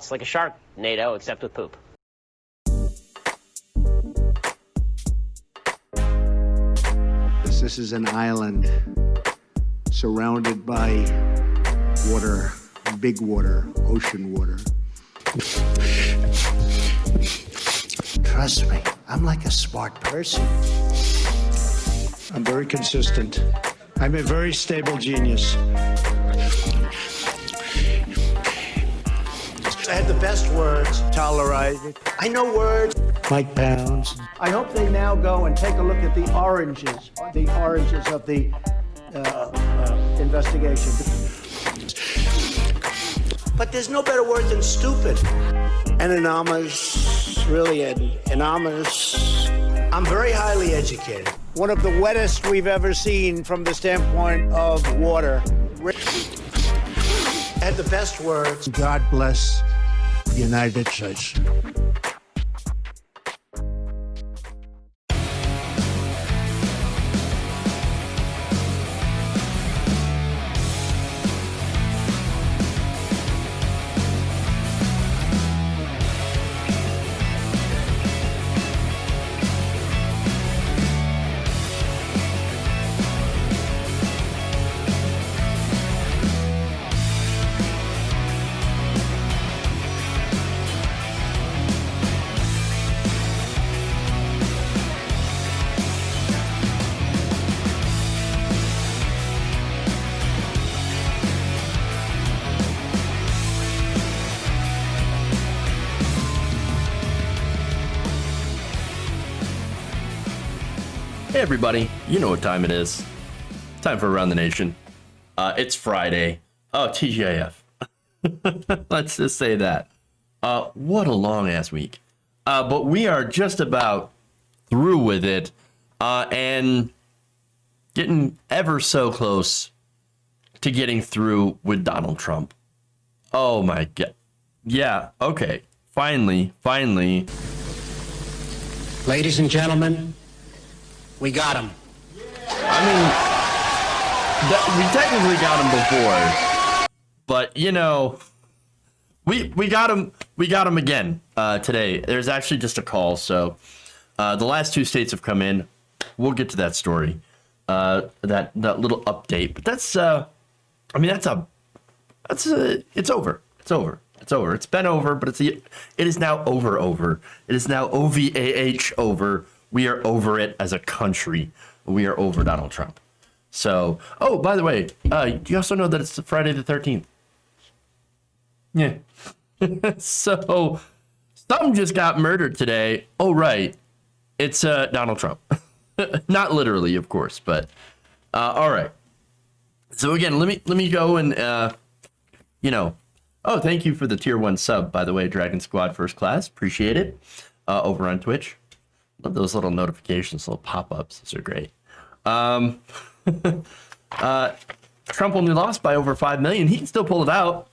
It's like a shark, NATO, except with poop. This is an island surrounded by water, big water, ocean water. Trust me, I'm like a smart person. I'm very consistent. I'm a very stable genius. I had the best words. Tolerated. I know words. Mike Pounds. I hope they now go and take a look at the oranges of the investigation. But there's no better word than stupid. Anonymous, really anonymous. I'm very highly educated. One of the wettest we've ever seen from the standpoint of water. Had the best words. God bless the United States. Hey everybody, you know what time it is. Time for Around the Nation. It's Friday. Oh, TGIF. Let's just say that. What a long ass week. But we are just about through with it, and getting ever so close to getting through with Donald Trump. Oh my god. Yeah, okay. Finally. Ladies and gentlemen, we got him. I mean, we technically got him before, but you know, we got him again today. There's actually just a call, so the last two states have come in. We'll get to that story, that little update. But that's I mean, it's over. It's been over, but it is now over. It is now OVAH over. We are over it as a country. We are over Donald Trump. So, oh, by the way, you also know that it's Friday the 13th. Yeah. So, some just got murdered today. Oh, right. It's Donald Trump. Not literally, of course, but all right. So again, let me go and oh, thank you for the tier 1 sub, by the way, Dragon Squad First Class. Appreciate it. Over on Twitch. Love those little notifications, little pop-ups. Those are great. Trump only lost by over 5 million. He can still pull it out.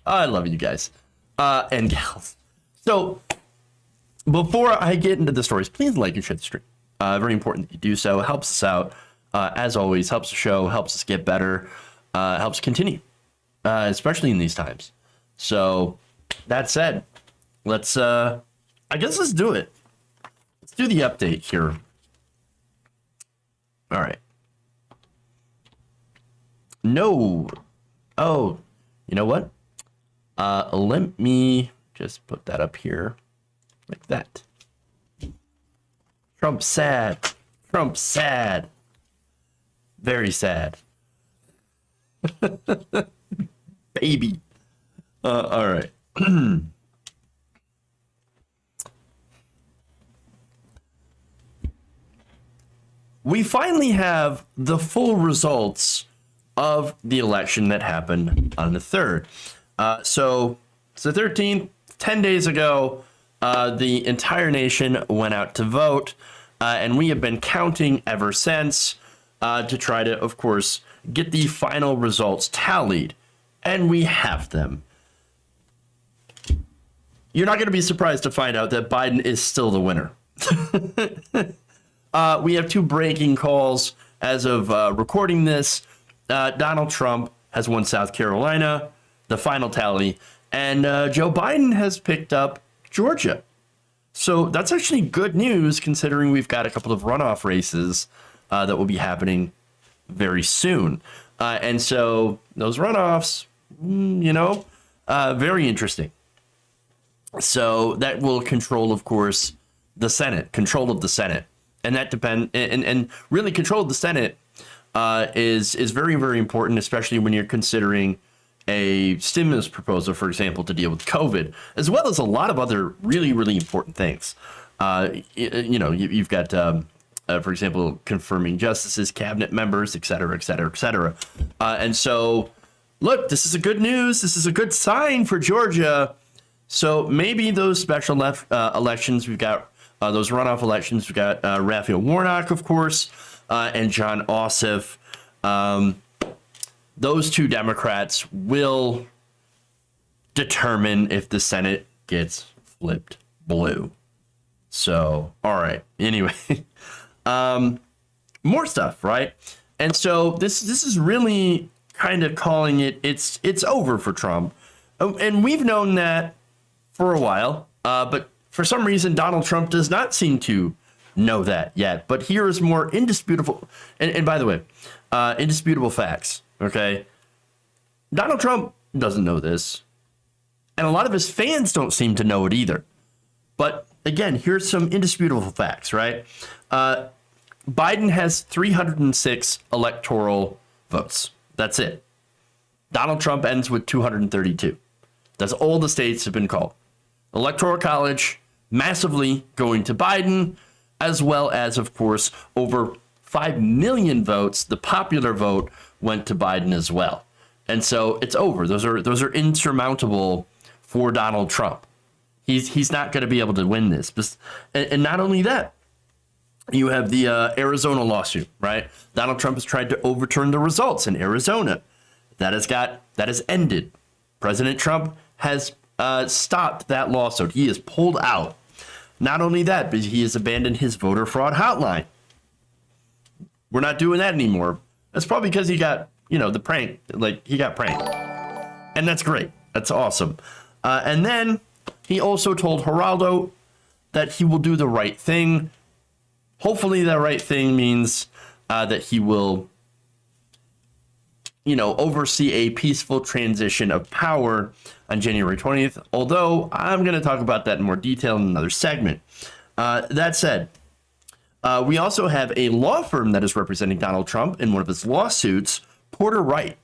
I love you guys and gals. So before I get into the stories, please like and share the stream. Very important that you do so. It helps us out. As always, helps the show, helps us get better, helps continue, especially in these times. So that said, let's do it. Let's do the update here. All right. No. Oh, you know what? Let me just put that up here like that. Trump's sad. Very sad. Baby. All right. We finally have the full results of the election that happened on the 3rd. So it's the 13th, 10 days ago, the entire nation went out to vote, and we have been counting ever since to try to, of course, get the final results tallied, and we have them. You're not going to be surprised to find out that Biden is still the winner. We have two breaking calls as of recording this. Donald Trump has won South Carolina. the final tally, and Joe Biden has picked up Georgia. So that's actually good news, considering we've got a couple of runoff races that will be happening very soon. And so those runoffs, very interesting. So that will control, of course, the Senate, control of the Senate. And that and really control of the Senate is very, very important, especially when you're considering a stimulus proposal, for example, to deal with COVID, as well as a lot of other really, really important things. You've got, for example, confirming justices, cabinet members, et cetera, et cetera, et cetera. And so, look, this is a good news. This is a good sign for Georgia. So maybe those special elections, we've got those runoff elections, we've got Raphael Warnock, of course, and John Ossoff. Those two Democrats will determine if the Senate gets flipped blue. So, all right. Anyway, more stuff, right? And so this is really kind of calling it's over for Trump. And we've known that for a while, but for some reason, Donald Trump does not seem to know that yet. But here is more indisputable. And by the way, indisputable facts. Okay. Donald Trump doesn't know this. And a lot of his fans don't seem to know it either. But again, here's some indisputable facts, right? Biden has 306 electoral votes. That's it. Donald Trump ends with 232. That's all the states have been called. Electoral college massively going to Biden, as well as, of course, over 5 million votes. The popular vote went to Biden as well. And so it's over. Those are insurmountable for Donald Trump. He's not going to be able to win this. And not only that, you have the Arizona lawsuit, right? Donald Trump has tried to overturn the results in Arizona. That has ended. President Trump has stopped that lawsuit. He has pulled out. Not only that, but he has abandoned his voter fraud hotline. We're not doing that anymore. That's probably because he got, the prank, he got pranked. And that's great. That's awesome. And then he also told Geraldo that he will do the right thing. Hopefully the right thing means that he will, oversee a peaceful transition of power on January 20th. Although I'm going to talk about that in more detail in another segment. That said, we also have a law firm that is representing Donald Trump in one of his lawsuits, Porter Wright.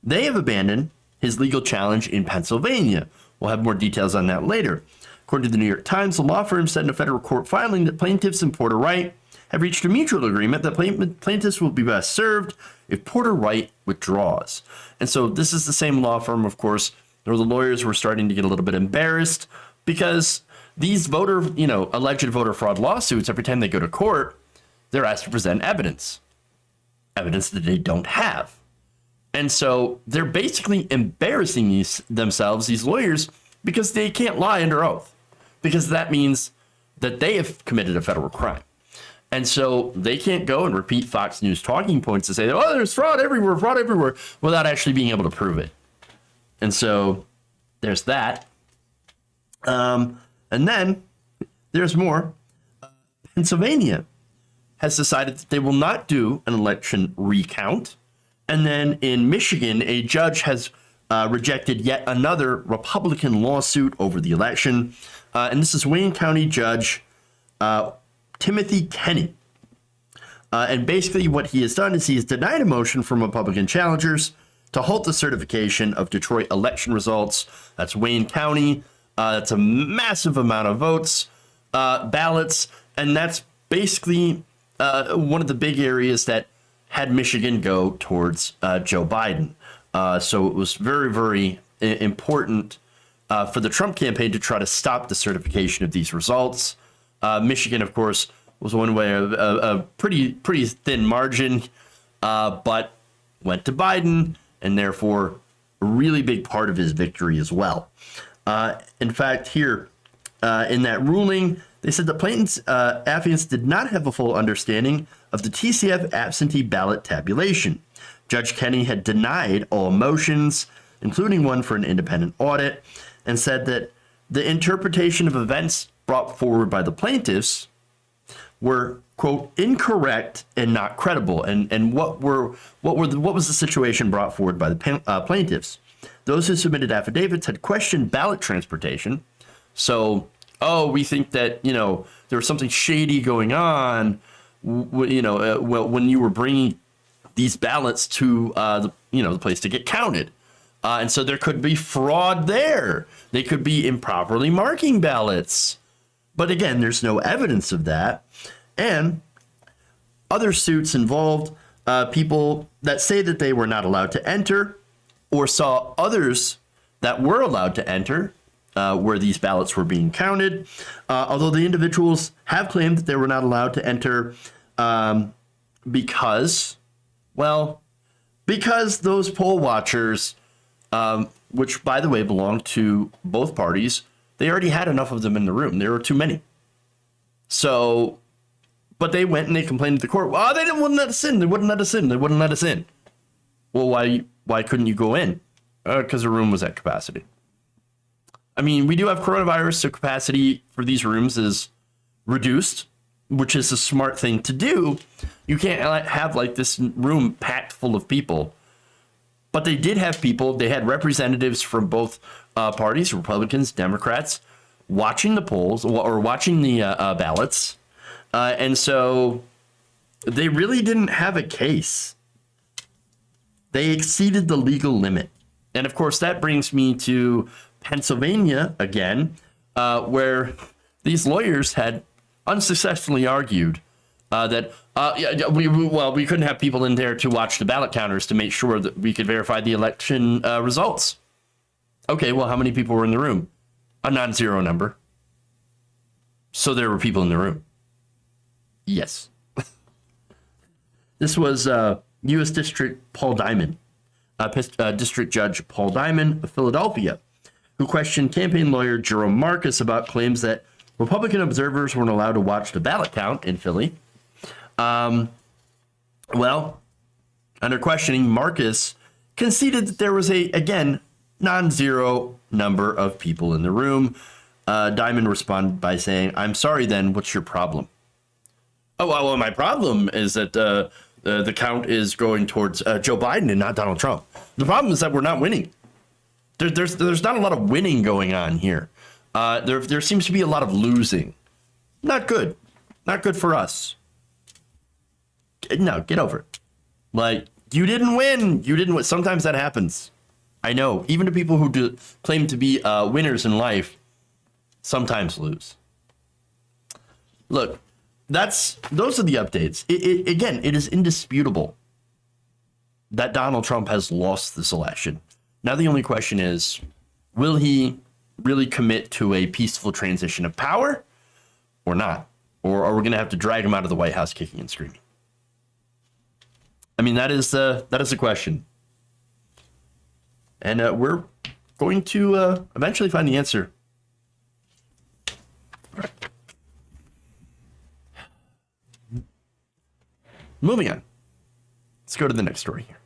They have abandoned his legal challenge in Pennsylvania. We'll have more details on that later. According to the New York Times, the law firm said in a federal court filing that plaintiffs and Porter Wright have reached a mutual agreement that plaintiffs will be best served if Porter Wright withdraws. And so this is the same law firm, of course, where the lawyers were starting to get a little bit embarrassed because these alleged voter fraud lawsuits, every time they go to court, they're asked to present evidence that they don't have. And so they're basically embarrassing these lawyers, because they can't lie under oath, because that means that they have committed a federal crime. And so they can't go and repeat Fox News talking points to say, there's fraud everywhere, without actually being able to prove it. And so there's that. And then there's more. Pennsylvania has decided that they will not do an election recount. And then in Michigan, a judge has rejected yet another Republican lawsuit over the election. And this is Wayne County Judge Timothy Kenny. And basically what he has done is he has denied a motion from Republican challengers to halt the certification of Detroit election results. That's Wayne County. That's a massive amount of votes, ballots. And that's basically one of the big areas that had Michigan go towards Joe Biden. So it was very, very important for the Trump campaign to try to stop the certification of these results. Michigan, of course, was one way of a pretty thin margin, but went to Biden, and therefore a really big part of his victory as well. In fact, here in that ruling, they said the plaintiffs' affiants did not have a full understanding of the TCF absentee ballot tabulation. Judge Kenny had denied all motions including one for an independent audit, and said that the interpretation of events brought forward by the plaintiffs were, quote, incorrect and not credible. And what was the situation brought forward by the plaintiffs? Those who submitted affidavits had questioned ballot transportation. So, we think that, there was something shady going on, when you were bringing these ballots to the place to get counted. And so there could be fraud there. They could be improperly marking ballots. But again, there's no evidence of that. And other suits involved people that say that they were not allowed to enter or saw others that were allowed to enter where these ballots were being counted. Although the individuals have claimed that they were not allowed to enter because those poll watchers, which, by the way, belonged to both parties, they already had enough of them in the room. There were too many. So, but they went and they complained to the court. Well, they wouldn't let us in. They wouldn't let us in. They wouldn't let us in. Well, why couldn't you go in? Because the room was at capacity. I mean, we do have coronavirus, so capacity for these rooms is reduced, which is a smart thing to do. You can't have like this room packed full of people. But they did have people. They had representatives from both parties, Republicans, Democrats, watching the polls or watching the ballots. And so they really didn't have a case. They exceeded the legal limit. And of course, that brings me to Pennsylvania again, where these lawyers had unsuccessfully argued that we couldn't have people in there to watch the ballot counters to make sure that we could verify the election results. Okay, well, how many people were in the room? A non-zero number. So there were people in the room. Yes. This was U.S. District Paul Diamond, District Judge Paul Diamond of Philadelphia, who questioned campaign lawyer Jerome Marcus about claims that Republican observers weren't allowed to watch the ballot count in Philly. Well, under questioning, Marcus conceded that there was again, non-zero number of people in the room. Diamond responded by saying, "I'm sorry then, what's your problem?" Oh, well, my problem is that the count is going towards Joe Biden and not Donald Trump. The problem is that we're not winning. There's not a lot of winning going on here. There seems to be a lot of losing. Not good. Not good for us. No, get over it. Like, you didn't win. You didn't win. Sometimes that happens. I know. Even to people who claim to be winners in life, sometimes lose. Look, those are the updates. Again, it is indisputable that Donald Trump has lost this election. Now, the only question is, will he really commit to a peaceful transition of power or not? Or are we going to have to drag him out of the White House kicking and screaming? I mean, that is the question. And we're going to eventually find the answer. All right. Moving on. Let's go to the next story here.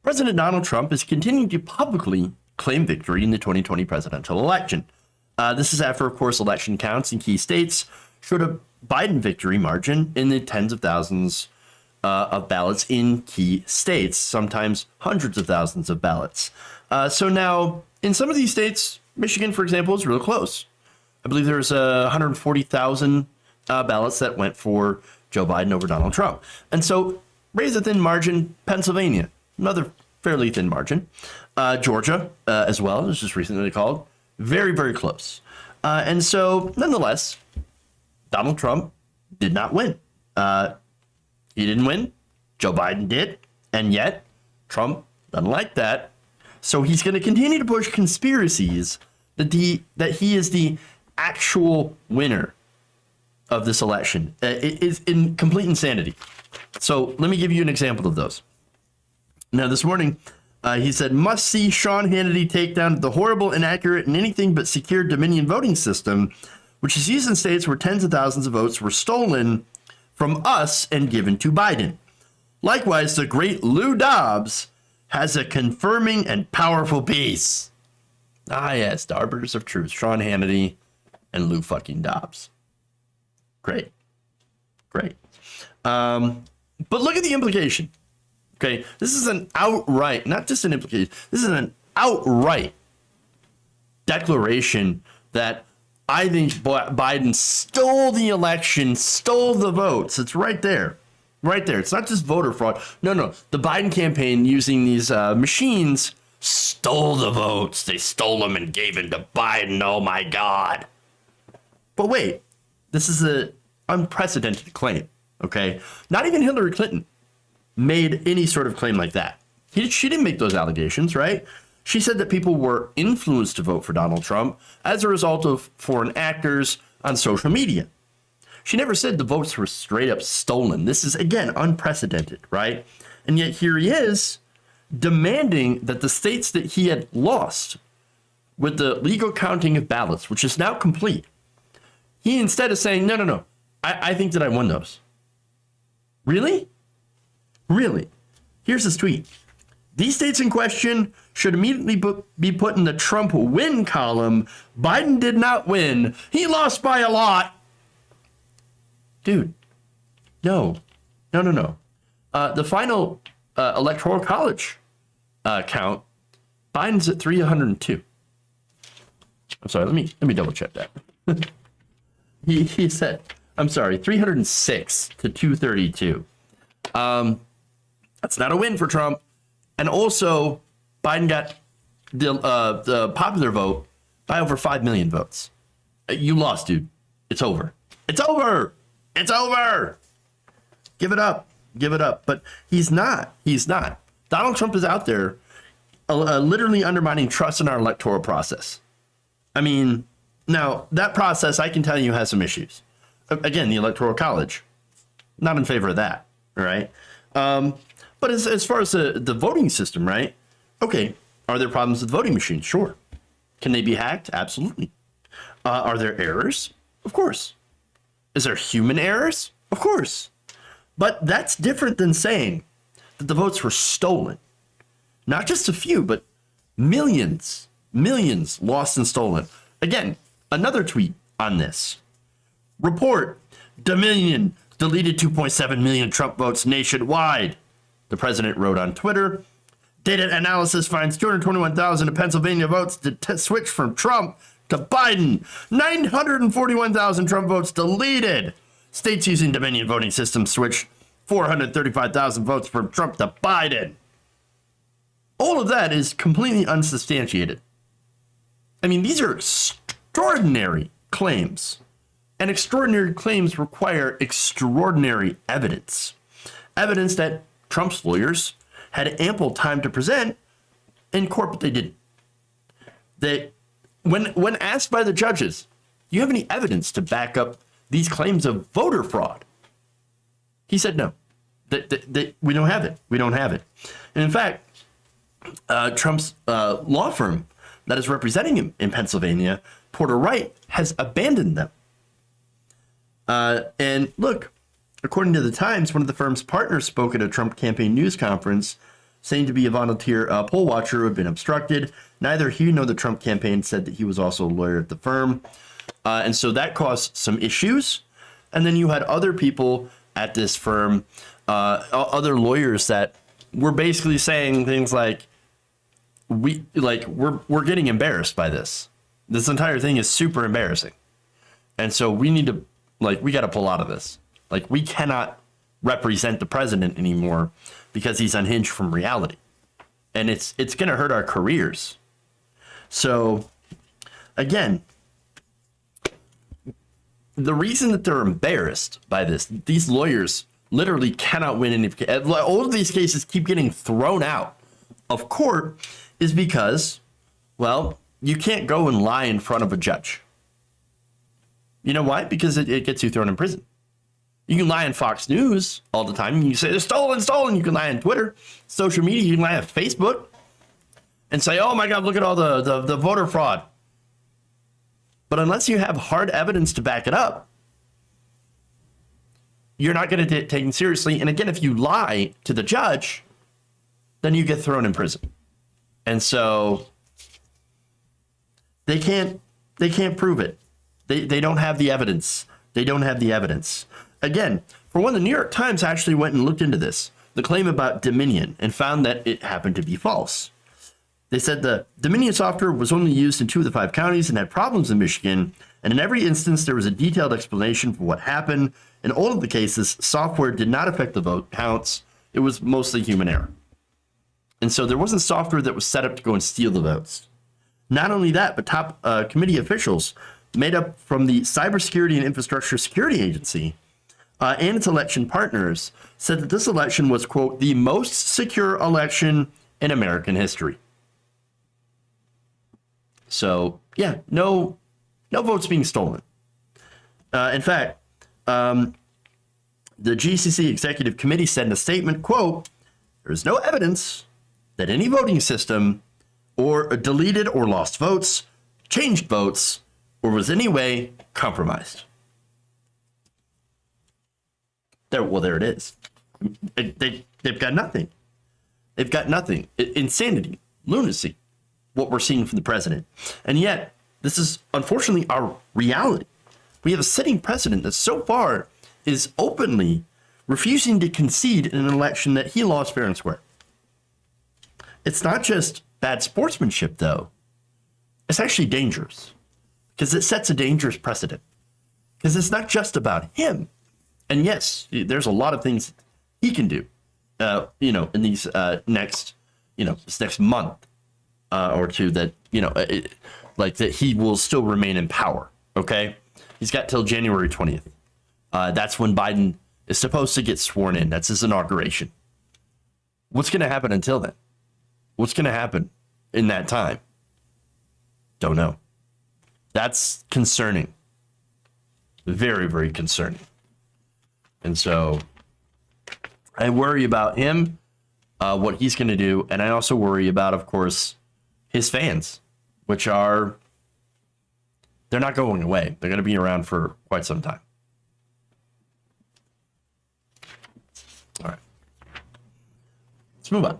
President Donald Trump is continuing to publicly claim victory in the 2020 presidential election. This is after, of course, election counts in key states showed a Biden victory margin in the tens of thousands of ballots in key states, sometimes hundreds of thousands of ballots. So now, in some of these states, Michigan, for example, is real close. I believe there's 140,000 ballots that went for Joe Biden over Donald Trump. And so, raise a thin margin, Pennsylvania, another fairly thin margin. Georgia, as well, was just recently called. Very, very close. And so, nonetheless, Donald Trump did not win. He didn't win. Joe Biden did. And yet, Trump doesn't like that. So he's going to continue to push conspiracies that he is the actual winner of this election. It is in complete insanity. So let me give you an example of those. Now, this morning, he said, must see Sean Hannity take down the horrible, inaccurate, and anything but secure Dominion voting system which is used in states where tens of thousands of votes were stolen from us and given to Biden. Likewise, the great Lou Dobbs has a confirming and powerful piece. Ah, yes, the arbiters of truth, Sean Hannity and Lou fucking Dobbs. Great. But look at the implication. Okay, this is an outright, not just an implication, this is an outright declaration that I think Biden stole the election, stole the votes. It's right there. Right there. It's not just voter fraud. No. The Biden campaign using these machines stole the votes. They stole them and gave them to Biden. Oh, my God. But wait, this is an unprecedented claim, okay? Not even Hillary Clinton made any sort of claim like that. She didn't make those allegations, right? She said that people were influenced to vote for Donald Trump as a result of foreign actors on social media. She never said the votes were straight up stolen. This is, again, unprecedented, right? And yet here he is demanding that the states that he had lost with the legal counting of ballots, which is now complete, he instead is saying, no, I think that I won those. Really? Here's his tweet. These states in question should immediately be put in the Trump win column. Biden did not win. He lost by a lot. Dude, no. The final electoral college count, Biden's at 302. I'm sorry, let me double check that. he said, I'm sorry, 306 to 232. That's not a win for Trump. And also, Biden got the popular vote by over 5 million votes. You lost, dude. It's over. It's over. Give it up. But he's not. Donald Trump is out there literally undermining trust in our electoral process. I mean, now, that process, I can tell you, has some issues. Again, the Electoral College, not in favor of that, all right? But as far as the voting system, right? Okay, are there problems with voting machines? Sure. Can they be hacked? Absolutely. Are there errors? Of course. Is there human errors? Of course. But that's different than saying that the votes were stolen. Not just a few, but millions lost and stolen. Again, another tweet on this. Report, Dominion deleted 2.7 million Trump votes nationwide. The president wrote on Twitter, data analysis finds 221,000 of Pennsylvania votes to switch from Trump to Biden. 941,000 Trump votes deleted. States using Dominion voting system switched 435,000 votes from Trump to Biden. All of that is completely unsubstantiated. I mean, these are extraordinary claims. And extraordinary claims require extraordinary evidence. Evidence that Trump's lawyers had ample time to present in court, but they didn't. When asked by the judges, do you have any evidence to back up these claims of voter fraud? He said no. We don't have it. And in fact, Trump's law firm that is representing him in Pennsylvania, Porter Wright, has abandoned them. And look, according to the Times, one of the firm's partners spoke at a Trump campaign news conference, saying to be a volunteer poll watcher who had been obstructed. Neither he nor the Trump campaign said that he was also a lawyer at the firm. And so that caused some issues. And then you had other people at this firm, other lawyers that were basically saying things like, we're getting embarrassed by this. This entire thing is super embarrassing. And so we need to, we got to pull out of this. We cannot represent the president anymore because he's unhinged from reality. And it's going to hurt our careers. So, again, the reason that they're embarrassed by this, these lawyers literally cannot win any. All of these cases keep getting thrown out of court is because, well, you can't go and lie in front of a judge. You know why? Because it gets you thrown in prison. You can lie on Fox News all the time. You say, they're stolen. You can lie on Twitter, social media. You can lie on Facebook and say, oh, my God, look at all the voter fraud. But unless you have hard evidence to back it up, you're not going to get taken seriously. And again, if you lie to the judge, then you get thrown in prison. And so they can't prove it. They don't have the evidence. They don't have the evidence. Again, for one, the New York Times actually went and looked into this, the claim about Dominion, and found that it happened to be false. They said the Dominion software was only used in 2 of the 5 counties and had problems in Michigan. And in every instance, there was a detailed explanation for what happened. In all of the cases, software did not affect the vote counts. It was mostly human error. And so there wasn't software that was set up to go and steal the votes. Not only that, but top committee officials made up from the Cybersecurity and Infrastructure Security Agency and its election partners said that this election was, quote, the most secure election in American history. So, yeah, no votes being stolen. In fact, the GCC Executive Committee said in a statement, quote, there is no evidence that any voting system or deleted or lost votes, changed votes, or was in any way compromised. There it is. They've got nothing. They've got nothing. Insanity, lunacy, what we're seeing from the president. And yet, this is unfortunately our reality. We have a sitting president that so far is openly refusing to concede in an election that he lost fair and square. It's not just bad sportsmanship, though. It's actually dangerous because it sets a dangerous precedent. Because it's not just about him. And yes, there's a lot of things he can do, in these this next month or two that, that he will still remain in power. Okay. He's got till January 20th. That's when Biden is supposed to get sworn in. That's his inauguration. What's going to happen until then? What's going to happen in that time? Don't know. That's concerning. Very, very concerning. And so I worry about him, what he's going to do. And I also worry about, of course, his fans, which they're not going away. They're going to be around for quite some time. All right. Let's move on.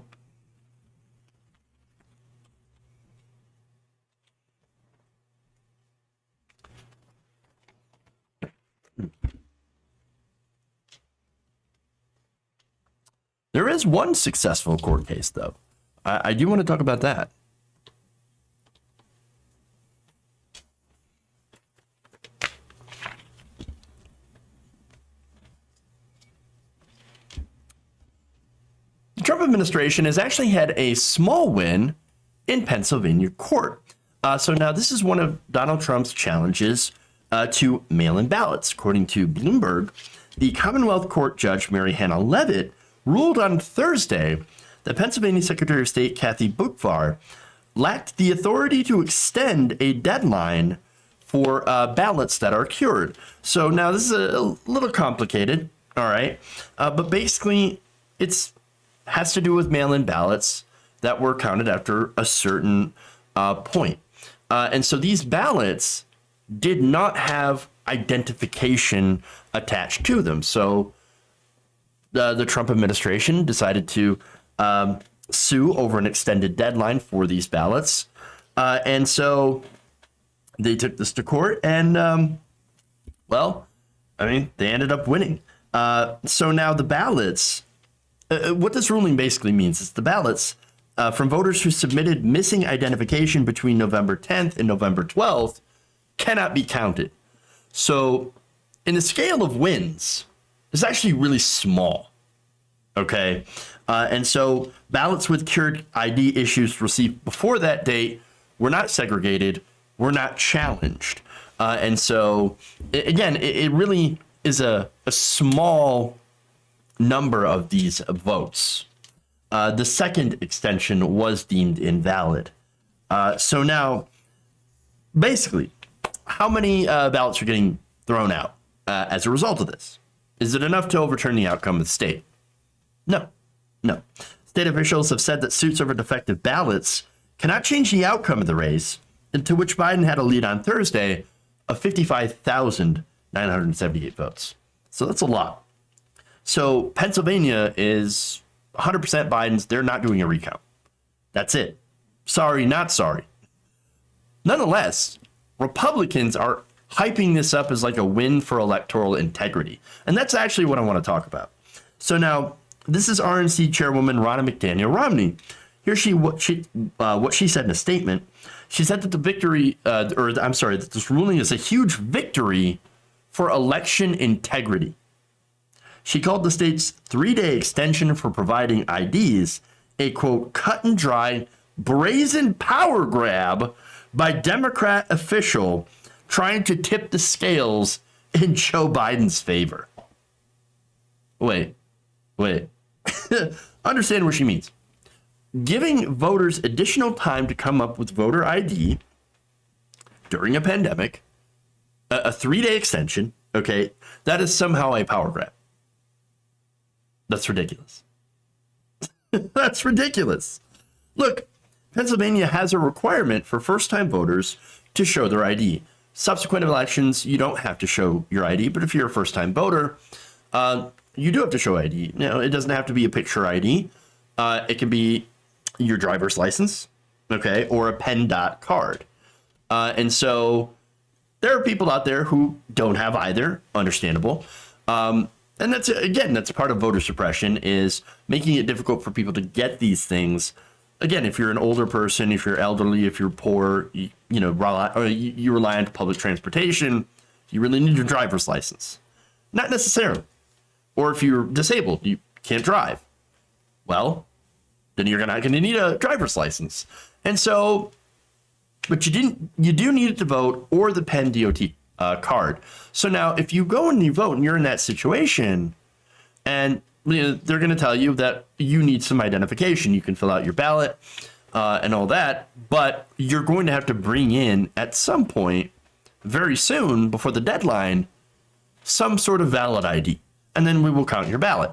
There is one successful court case, though. I do want to talk about that. The Trump administration has actually had a small win in Pennsylvania court. So now this is one of Donald Trump's challenges to mail-in ballots. According to Bloomberg, the Commonwealth Court Judge Mary Hannah Leavitt ruled on Thursday that Pennsylvania Secretary of State Kathy Boockvar lacked the authority to extend a deadline for ballots that are cured. So now this is a little complicated, all right? But basically, has to do with mail-in ballots that were counted after a certain point. And so these ballots did not have identification attached to them. So the Trump administration decided to sue over an extended deadline for these ballots. And so they took this to court and, they ended up winning. So now the ballots, what this ruling basically means is the ballots from voters who submitted missing identification between November 10th and November 12th cannot be counted. So in the scale of wins, it's actually really small. Okay. And so ballots with cured ID issues received before that date were not segregated, were not challenged. And so, it really is a small number of these votes. The second extension was deemed invalid. So now, basically, how many ballots are getting thrown out as a result of this? Is it enough to overturn the outcome of the state? No. State officials have said that suits over defective ballots cannot change the outcome of the race, into which Biden had a lead on Thursday, of 55,978 votes. So that's a lot. So Pennsylvania is 100% Biden's. They're not doing a recount. That's it. Sorry, not sorry. Nonetheless, Republicans are hyping this up as like a win for electoral integrity. And that's actually what I want to talk about. So now, this is RNC Chairwoman Ronna McDaniel Romney. Here what she said in a statement. She said that that this ruling is a huge victory for election integrity. She called the state's 3-day extension for providing IDs a, quote, cut and dry, brazen power grab by Democrat official trying to tip the scales in Joe Biden's favor. Wait. Understand what she means. Giving voters additional time to come up with voter ID during a pandemic, a 3-day extension, okay, that is somehow a power grab. That's ridiculous. That's ridiculous. Look, Pennsylvania has a requirement for first-time voters to show their ID. Subsequent elections, you don't have to show your ID, but if you're a first-time voter, you do have to show ID. Now, it doesn't have to be a picture ID. It can be your driver's license, okay, or a PennDOT card. And so there are people out there who don't have either, understandable. And that's part of voter suppression, is making it difficult for people to get these things. Again, if you're an older person, if you're elderly, if you're poor, you rely on public transportation, you really need your driver's license. Not necessarily. Or if you're disabled, you can't drive. Well, then you're not going to need a driver's license. And so, but you do need it to vote, or the Penn DOT card. So now if you go and you vote and you're in that situation, and they're going to tell you that you need some identification. You can fill out your ballot and all that, but you're going to have to bring in at some point very soon before the deadline some sort of valid ID, and then we will count your ballot.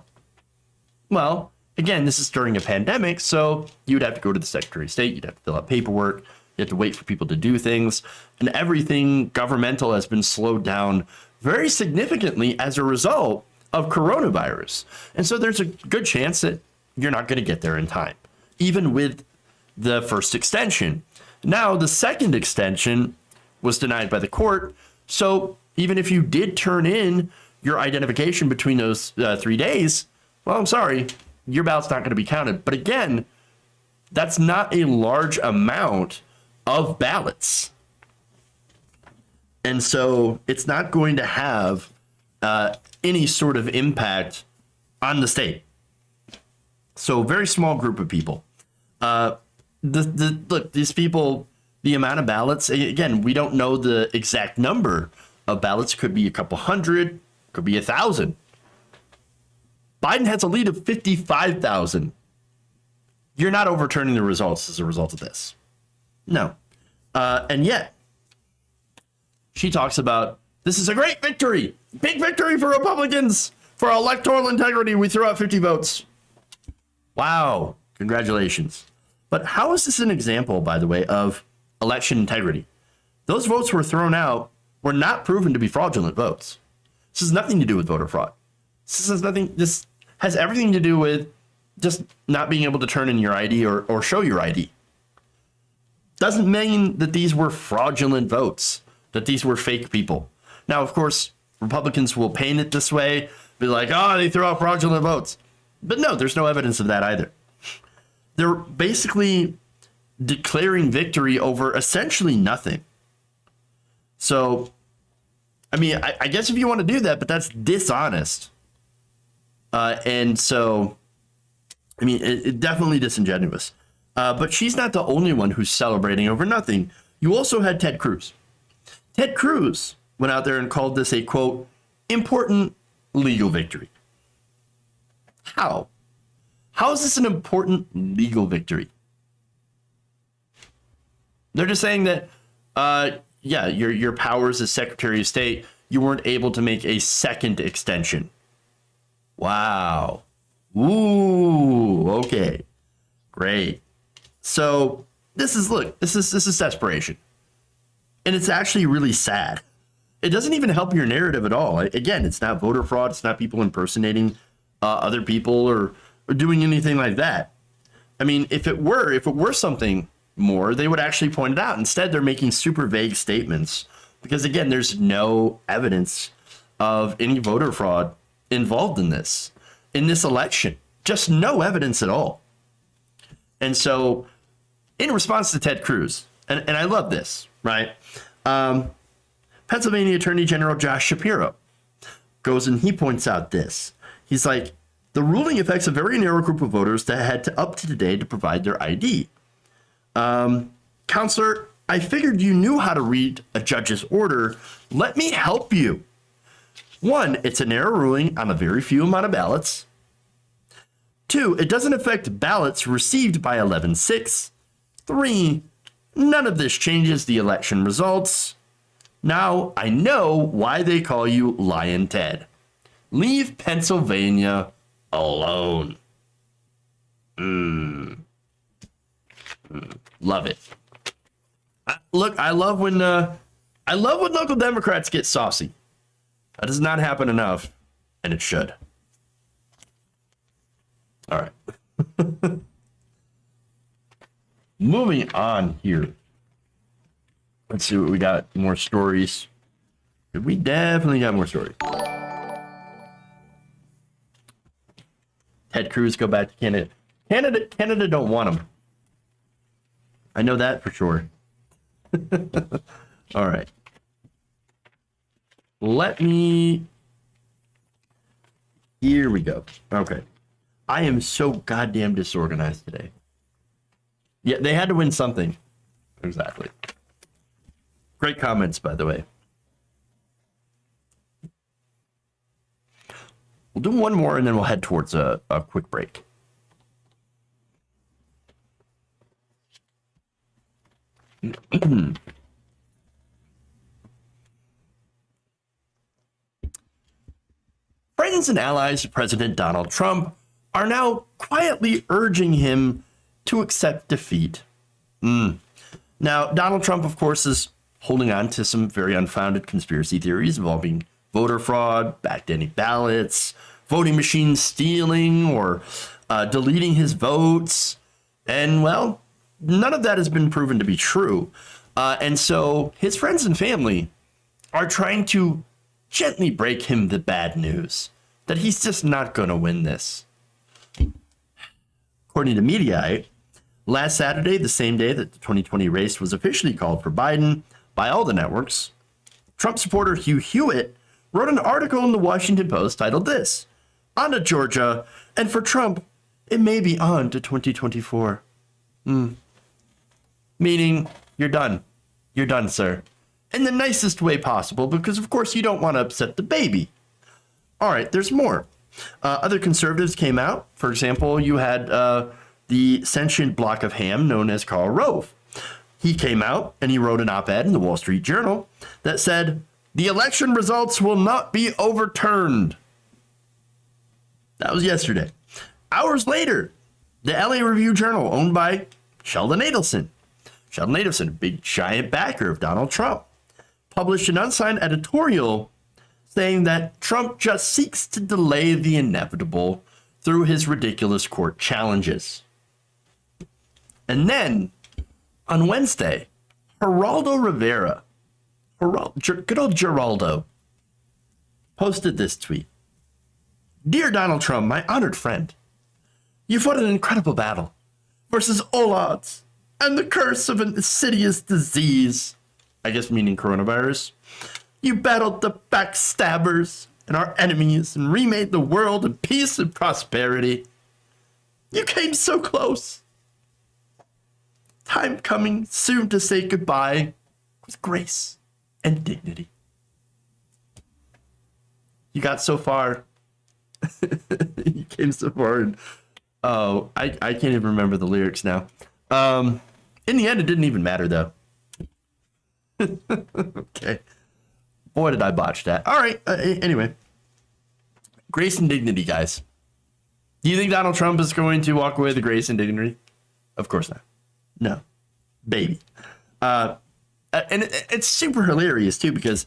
Well, again, this is during a pandemic, so you'd have to go to the Secretary of State, you'd have to fill out paperwork, you have to wait for people to do things, and everything governmental has been slowed down very significantly as a result of coronavirus. And so there's a good chance that you're not going to get there in time, even with the first extension. Now, the second extension was denied by the court. So even if you did turn in your identification between those 3 days, well, I'm sorry, your ballot's not going to be counted. But again, that's not a large amount of ballots. And so it's not going to have any sort of impact on the state. So very small group of people. Look, these people, the amount of ballots, again, we don't know the exact number of ballots. Could be a couple hundred, could be 1,000. Biden has a lead of 55,000. You're not overturning the results as a result of this. No. And yet, she talks about, this is a great victory. Big victory for Republicans. For electoral integrity, we threw out 50 votes. Wow. Congratulations. But how is this an example, by the way, of election integrity? Those votes were thrown out, were not proven to be fraudulent votes. This has nothing to do with voter fraud. This has everything to do with just not being able to turn in your ID or show your ID. Doesn't mean that these were fraudulent votes, that these were fake people. Now, of course, Republicans will paint it this way, be like, oh, they threw out fraudulent votes. But no, there's no evidence of that either. They're basically declaring victory over essentially nothing. So, I mean, I guess if you want to do that, but that's dishonest. And so, I mean, it definitely disingenuous. But she's not the only one who's celebrating over nothing. You also had Ted Cruz. Ted Cruz went out there and called this a, quote, important legal victory. How? How is this an important legal victory? They're just saying that, yeah, your powers as Secretary of State, you weren't able to make a second extension. Wow. Ooh, okay. Great. So this is desperation. And it's actually really sad. It doesn't even help your narrative at all. Again, it's not voter fraud. It's not people impersonating other people or doing anything like that. I mean, if it were something more, they would actually point it out. Instead, they're making super vague statements because, again, there's no evidence of any voter fraud involved in this election. Just no evidence at all. And so, in response to Ted Cruz, and I love this, right? Pennsylvania Attorney General Josh Shapiro goes and he points out this. He's like, the ruling affects a very narrow group of voters that had to up to today to provide their ID. Counselor, I figured you knew how to read a judge's order. Let me help you. 1, it's a narrow ruling on a very few amount of ballots. 2, it doesn't affect ballots received by 11/6. 3, none of this changes the election results. Now I know why they call you Lion Ted. Leave Pennsylvania alone. Love it. Look, I love when local Democrats get saucy. That does not happen enough, and it should. All right. Moving on here. Let's see what we got. More stories. We definitely got more stories. Ted Cruz go back to Canada. Canada don't want him. I know that for sure. All right. Here we go. Okay. I am so goddamn disorganized today. Yeah, they had to win something. Exactly. Great comments, by the way. We'll do one more and then we'll head towards a quick break. Friends and allies of President Donald Trump are now quietly urging him to accept defeat. Now, Donald Trump, of course, is holding on to some very unfounded conspiracy theories involving voter fraud, backdating ballots, voting machine stealing, or deleting his votes. And, well, none of that has been proven to be true. And so his friends and family are trying to gently break him the bad news that he's just not going to win this. According to Mediaite, last Saturday, the same day that the 2020 race was officially called for Biden by all the networks, Trump supporter Hugh Hewitt wrote an article in the Washington Post titled this, "On to Georgia, and for Trump, it may be on to 2024. Meaning, you're done. You're done, sir. In the nicest way possible, because of course you don't want to upset the baby. All right, there's more. Other conservatives came out. For example, you had the sentient block of ham known as Karl Rove. He came out and he wrote an op-ed in the Wall Street Journal that said, the election results will not be overturned. That was yesterday. Hours later, the LA Review Journal, owned by Sheldon Adelson, a big giant backer of Donald Trump, published an unsigned editorial saying that Trump just seeks to delay the inevitable through his ridiculous court challenges. And then, on Wednesday, Geraldo Rivera, good old Geraldo, posted this tweet. Dear Donald Trump, my honored friend, you fought an incredible battle versus all odds and the curse of an insidious disease, I guess meaning coronavirus. You battled the backstabbers and our enemies and remade the world in peace and prosperity. You came so close. Time coming soon to say goodbye with grace and dignity. You got so far. You came so far. And, I can't even remember the lyrics now. In the end, it didn't even matter, though. Okay. Boy, did I botch that. All right. Anyway. Grace and dignity, guys. Do you think Donald Trump is going to walk away with grace and dignity? Of course not. No. Baby. And it's super hilarious, too, because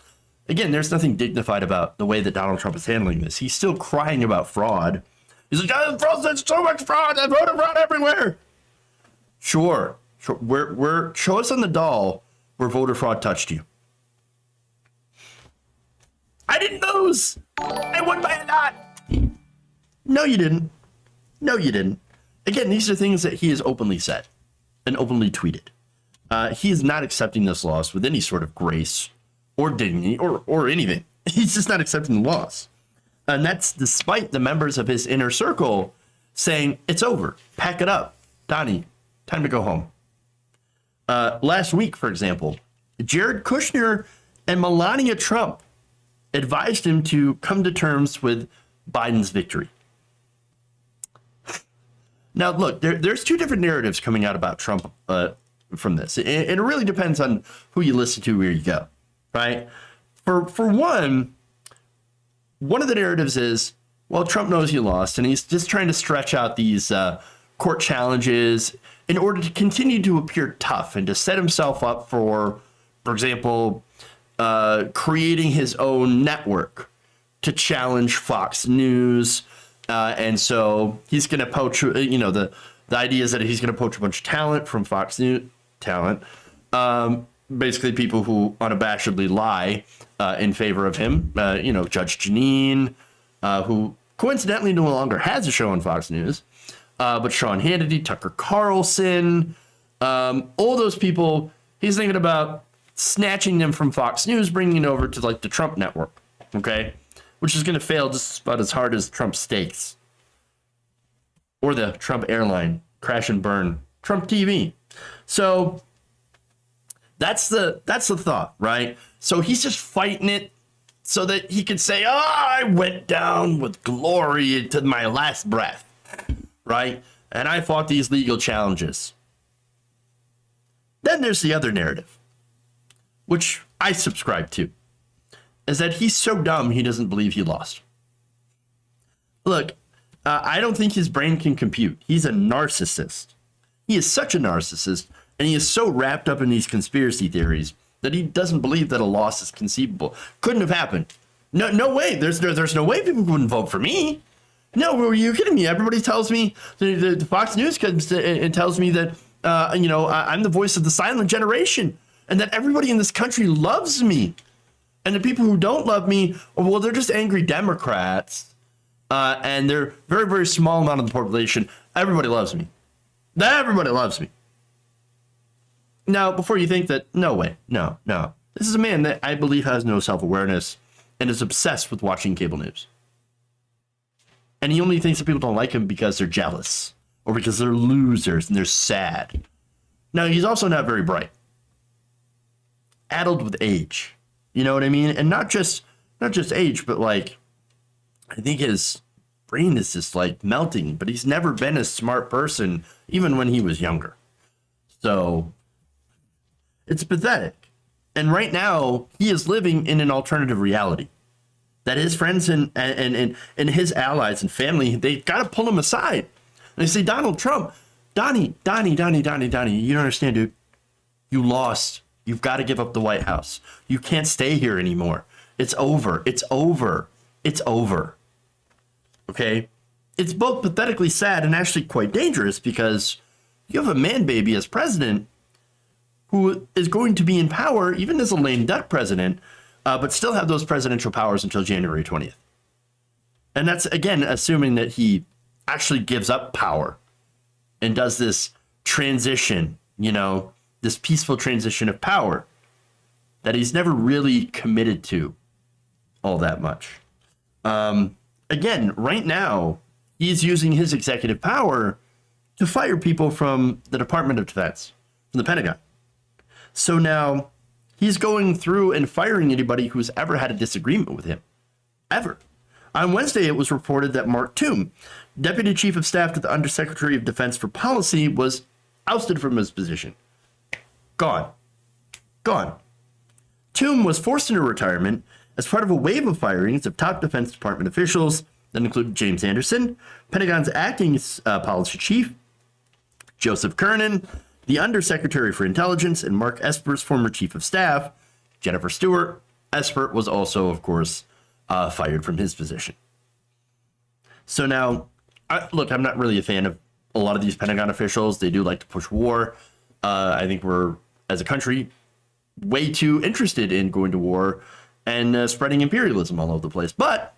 Again, there's nothing dignified about the way that Donald Trump is handling this. He's still crying about fraud. He's like, oh, there's so much fraud. I voted fraud everywhere. Sure. Show us on the doll where voter fraud touched you. I didn't lose. I won by a lot. No, you didn't. No, you didn't. Again, these are things that he has openly said and openly tweeted. He is not accepting this loss with any sort of grace or dignity or anything. He's just not accepting the loss. And that's despite the members of his inner circle saying, it's over. Pack it up. Donnie, time to go home. Last week, for example, Jared Kushner and Melania Trump advised him to come to terms with Biden's victory. Now, look, there's two different narratives coming out about Trump from this. And it really depends on who you listen to, where you go, right? For one of the narratives is, well, Trump knows he lost, and he's just trying to stretch out these court challenges in order to continue to appear tough and to set himself up for example, creating his own network to challenge Fox News. And so he's going to poach, the idea is that he's going to poach a bunch of talent from Fox News talent, basically people who unabashedly lie in favor of him. Judge Janine, who coincidentally no longer has a show on Fox News, but Sean Hannity, Tucker Carlson, all those people, he's thinking about snatching them from Fox News, bringing it over to like the Trump network, okay? Which is going to fail just about as hard as Trump Steaks or the Trump airline, crash and burn, Trump TV. So that's the thought, right? So he's just fighting it so that he could say, I went down with glory to my last breath, right? And I fought these legal challenges. Then there's the other narrative, which I subscribe to, is that he's so dumb he doesn't believe he lost. Look, I don't think his brain can compute. He's a narcissist. He is such a narcissist, and he is so wrapped up in these conspiracy theories that he doesn't believe that a loss is conceivable. Couldn't have happened. No way. There's no way people wouldn't vote for me. No, were you kidding me? Everybody tells me, the Fox News comes and tells me that, I'm the voice of the silent generation, and that everybody in this country loves me. And the people who don't love me, well, they're just angry Democrats. And they're very, very small amount of the population. Everybody loves me. Everybody loves me. Now, before you think that, no way. No. This is a man that I believe has no self-awareness and is obsessed with watching cable news. And he only thinks that people don't like him because they're jealous or because they're losers and they're sad. Now, he's also not very bright. Addled with age. You know what I mean? And not just age, but like, I think his brain is just like melting, but he's never been a smart person, even when he was younger. So it's pathetic. And right now he is living in an alternative reality that his friends and his allies and family, they got to pull him aside. And they say, Donald Trump, Donnie, you don't understand, dude. You lost. You've got to give up the White House. You can't stay here anymore. It's over. Okay? It's both pathetically sad and actually quite dangerous because you have a man baby as president who is going to be in power, even as a lame duck president, but still have those presidential powers until January 20th. And that's, again, assuming that he actually gives up power and does this transition, this peaceful transition of power that he's never really committed to all that much. Again, right now, he's using his executive power to fire people from the Department of Defense, from the Pentagon. So now he's going through and firing anybody who's ever had a disagreement with him, ever. On Wednesday, it was reported that Mark Toome, Deputy Chief of Staff to the Undersecretary of Defense for Policy, was ousted from his position. Gone. Toome was forced into retirement as part of a wave of firings of top Defense Department officials that included James Anderson, Pentagon's acting policy chief, Joseph Kernan, the Undersecretary for Intelligence, and Mark Esper's former chief of staff, Jennifer Stewart, Espert was also, of course, fired from his position. So now, look, I'm not really a fan of a lot of these Pentagon officials. They do like to push war. I think we're, as a country, way too interested in going to war and spreading imperialism all over the place. But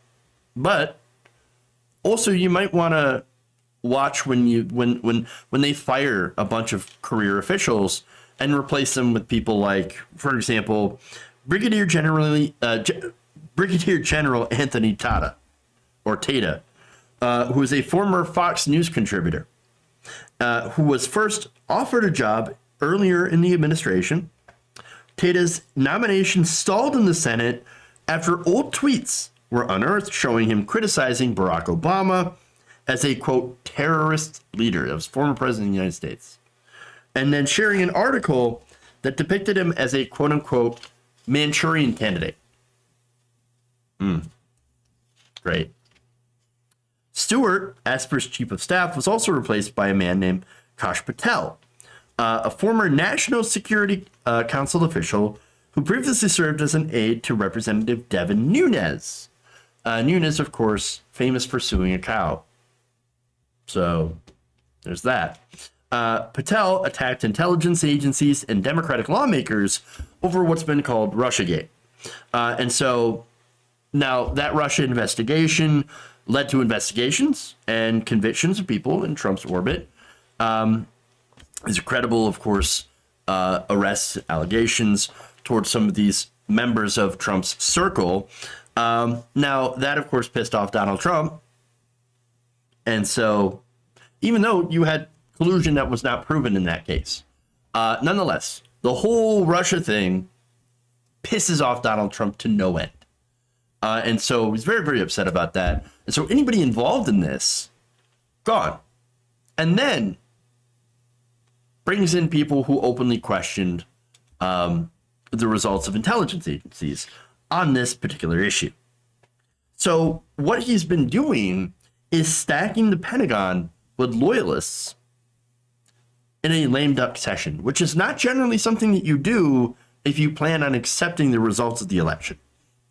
also you might want to watch when they fire a bunch of career officials and replace them with people like, for example, Brigadier General Anthony Tata, who is a former Fox News contributor, who was first offered a job earlier in the administration. Tata's nomination stalled in the Senate after old tweets were unearthed showing him criticizing Barack Obama as a, quote, terrorist leader. That was former president of the United States. And then sharing an article that depicted him as a, quote unquote, Manchurian candidate. Great. Stewart, Esper's chief of staff, was also replaced by a man named Kash Patel, a former National Security Council official who previously served as an aide to Representative Devin Nunes. Nunes, of course, famous for suing a cow. So there's that. Patel attacked intelligence agencies and Democratic lawmakers over what's been called Russiagate. And so now that Russia investigation led to investigations and convictions of people in Trump's orbit. There's credible, of course, arrests, allegations towards some of these members of Trump's circle. Now, that, of course, pissed off Donald Trump. And so even though you had collusion that was not proven in that case, nonetheless, the whole Russia thing pisses off Donald Trump to no end. And so he's very, very upset about that. And so anybody involved in this, gone. And then brings in people who openly questioned the results of intelligence agencies on this particular issue. So what he's been doing is stacking the Pentagon with loyalists in a lame duck session, which is not generally something that you do if you plan on accepting the results of the election,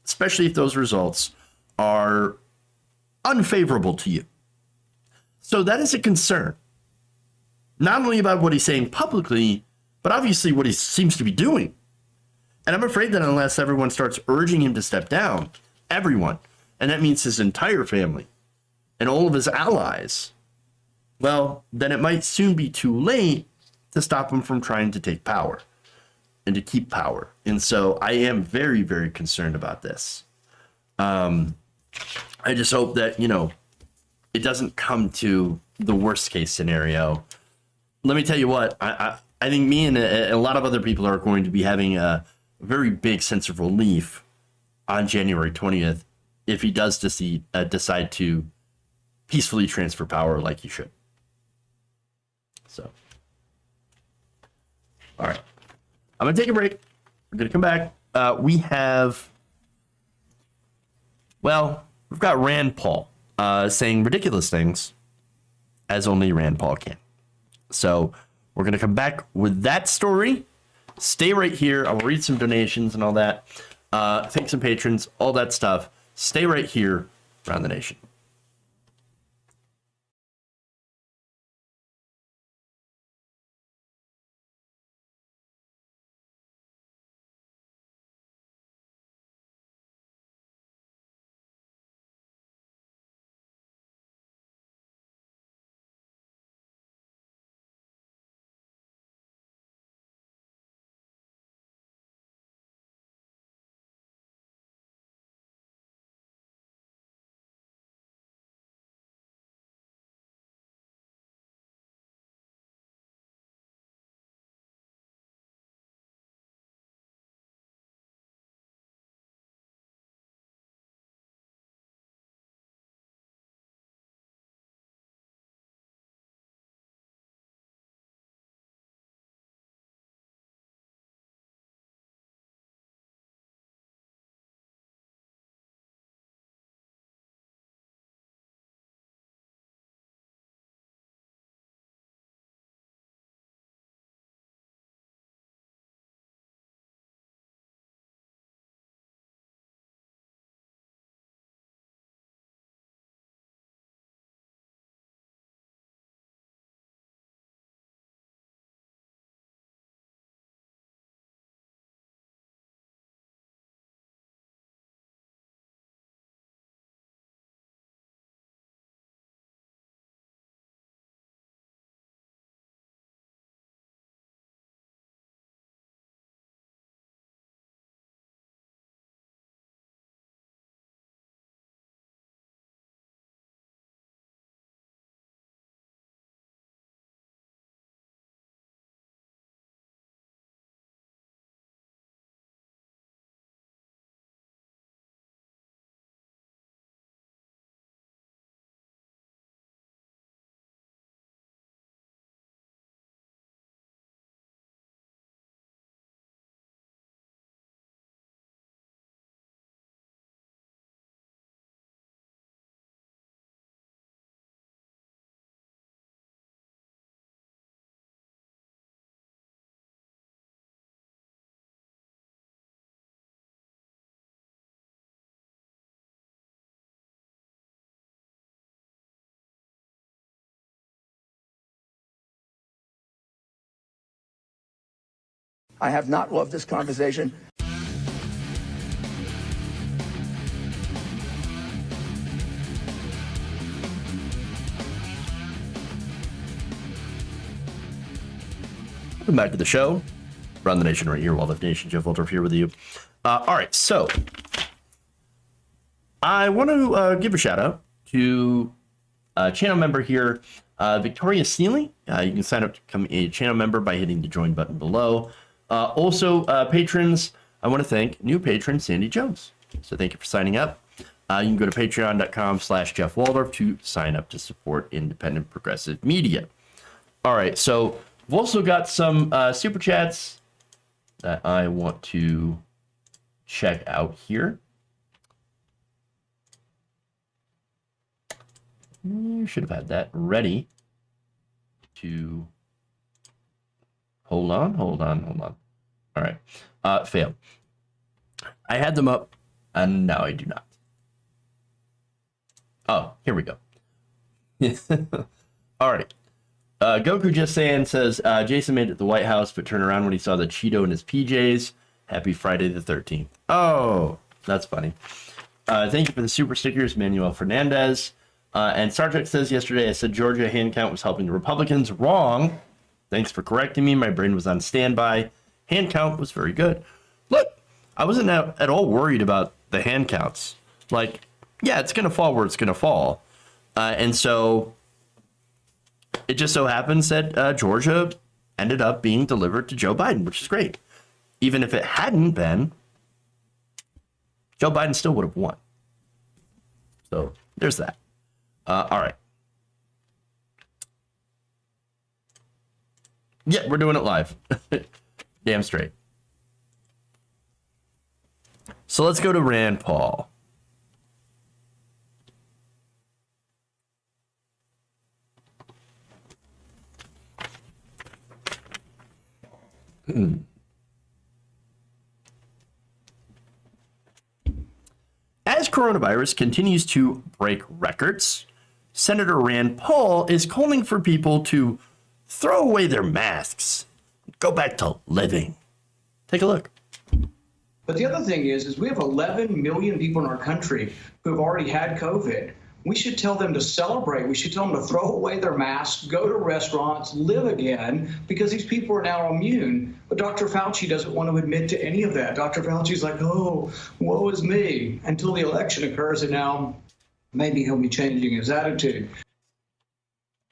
especially if those results are unfavorable to you. So that is a concern, not only about what he's saying publicly, but obviously what he seems to be doing. And I'm afraid that unless everyone starts urging him to step down, everyone, and that means his entire family and all of his allies, well, then it might soon be too late to stop him from trying to take power and to keep power. And so I am very, very concerned about this. I just hope that, it doesn't come to the worst case scenario. Let me tell you what, I think me and a lot of other people are going to be having a very big sense of relief on January 20th if he does decide to peacefully transfer power like he should. So, all right. I'm going to take a break. We're going to come back. We've got Rand Paul saying ridiculous things as only Rand Paul can. So we're going to come back with that story. Stay right here. I'll read some donations and all that. Thank some patrons, all that stuff. Stay right here around the nation. I have not loved this conversation. Welcome back to the show. Run the Nation right here, Wildlife Nation. Jeff Waldorf here with you. All right, so I want to give a shout out to a channel member here, Victoria Seeley. You can sign up to become a channel member by hitting the join button below. Also, patrons, I want to thank new patron Sandy Jones. So thank you for signing up. You can go to patreon.com/Jeff Waldorf to sign up to support independent progressive media. All right, so we've also got some super chats that I want to check out here. You should have had that ready to hold on. All right. Fail. I had them up and now I do not. Oh, here we go. All right. Goku Just Saying says, Jason made it to the White House, but turned around when he saw the Cheeto in his PJs. Happy Friday the 13th. Oh, that's funny. Thank you for the super stickers, Manuel Fernandez. And Star Trek says, yesterday I said Georgia hand count was helping the Republicans. Wrong. Thanks for correcting me. My brain was on standby. Hand count was very good. Look, I wasn't at all worried about the hand counts. Like, yeah, it's going to fall where it's going to fall. And so it just so happens that Georgia ended up being delivered to Joe Biden, which is great. Even if it hadn't been, Joe Biden still would have won. So there's that. All right. Yeah, we're doing it live. Damn straight. So let's go to Rand Paul. As coronavirus continues to break records, Senator Rand Paul is calling for people to throw away their masks, go back to living. Take a look. But the other thing is we have 11 million people in our country who have already had COVID. We should tell them to celebrate. We should tell them to throw away their masks, go to restaurants, live again, because these people are now immune. But Dr. Fauci doesn't want to admit to any of that. Dr. Fauci's like, oh, woe is me, until the election occurs, and now maybe he'll be changing his attitude.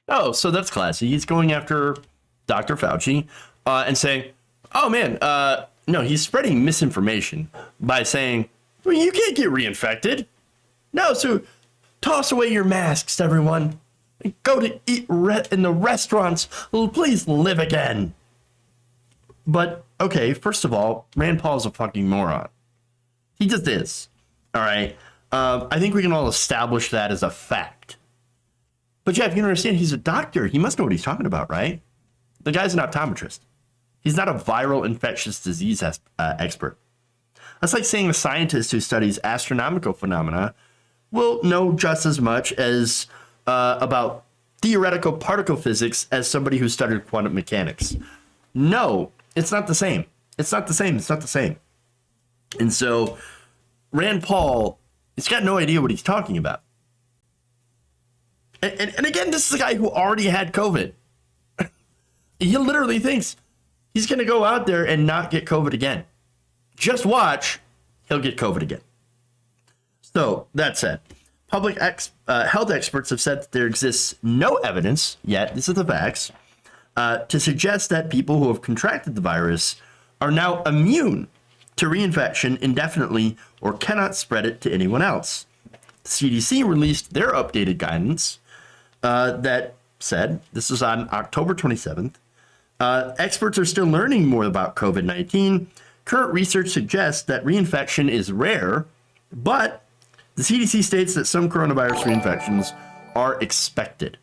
Oh, so that's classy. He's going after Dr. Fauci and saying, oh, man, no, he's spreading misinformation by saying, well, you can't get reinfected. No, so toss away your masks, everyone. Go to eat in the restaurants. Please live again. But, okay, first of all, Rand Paul's a fucking moron. He just is. All right. I think we can all establish that as a fact. But Jeff, you don't understand, he's a doctor. He must know what he's talking about, right? The guy's an optometrist. He's not a viral infectious disease expert. That's like saying a scientist who studies astronomical phenomena will know just as much as about theoretical particle physics as somebody who studied quantum mechanics. No, it's not the same. It's not the same. It's not the same. And so Rand Paul, he's got no idea what he's talking about. And again, this is a guy who already had COVID. He literally thinks he's going to go out there and not get COVID again. Just watch, he'll get COVID again. So that said, public health experts have said that there exists no evidence yet, this is the facts, to suggest that people who have contracted the virus are now immune to reinfection indefinitely or cannot spread it to anyone else. The CDC released their updated guidance that said, this is on October 27th, experts are still learning more about COVID-19. Current research suggests that reinfection is rare, but the CDC states that some coronavirus reinfections are expected.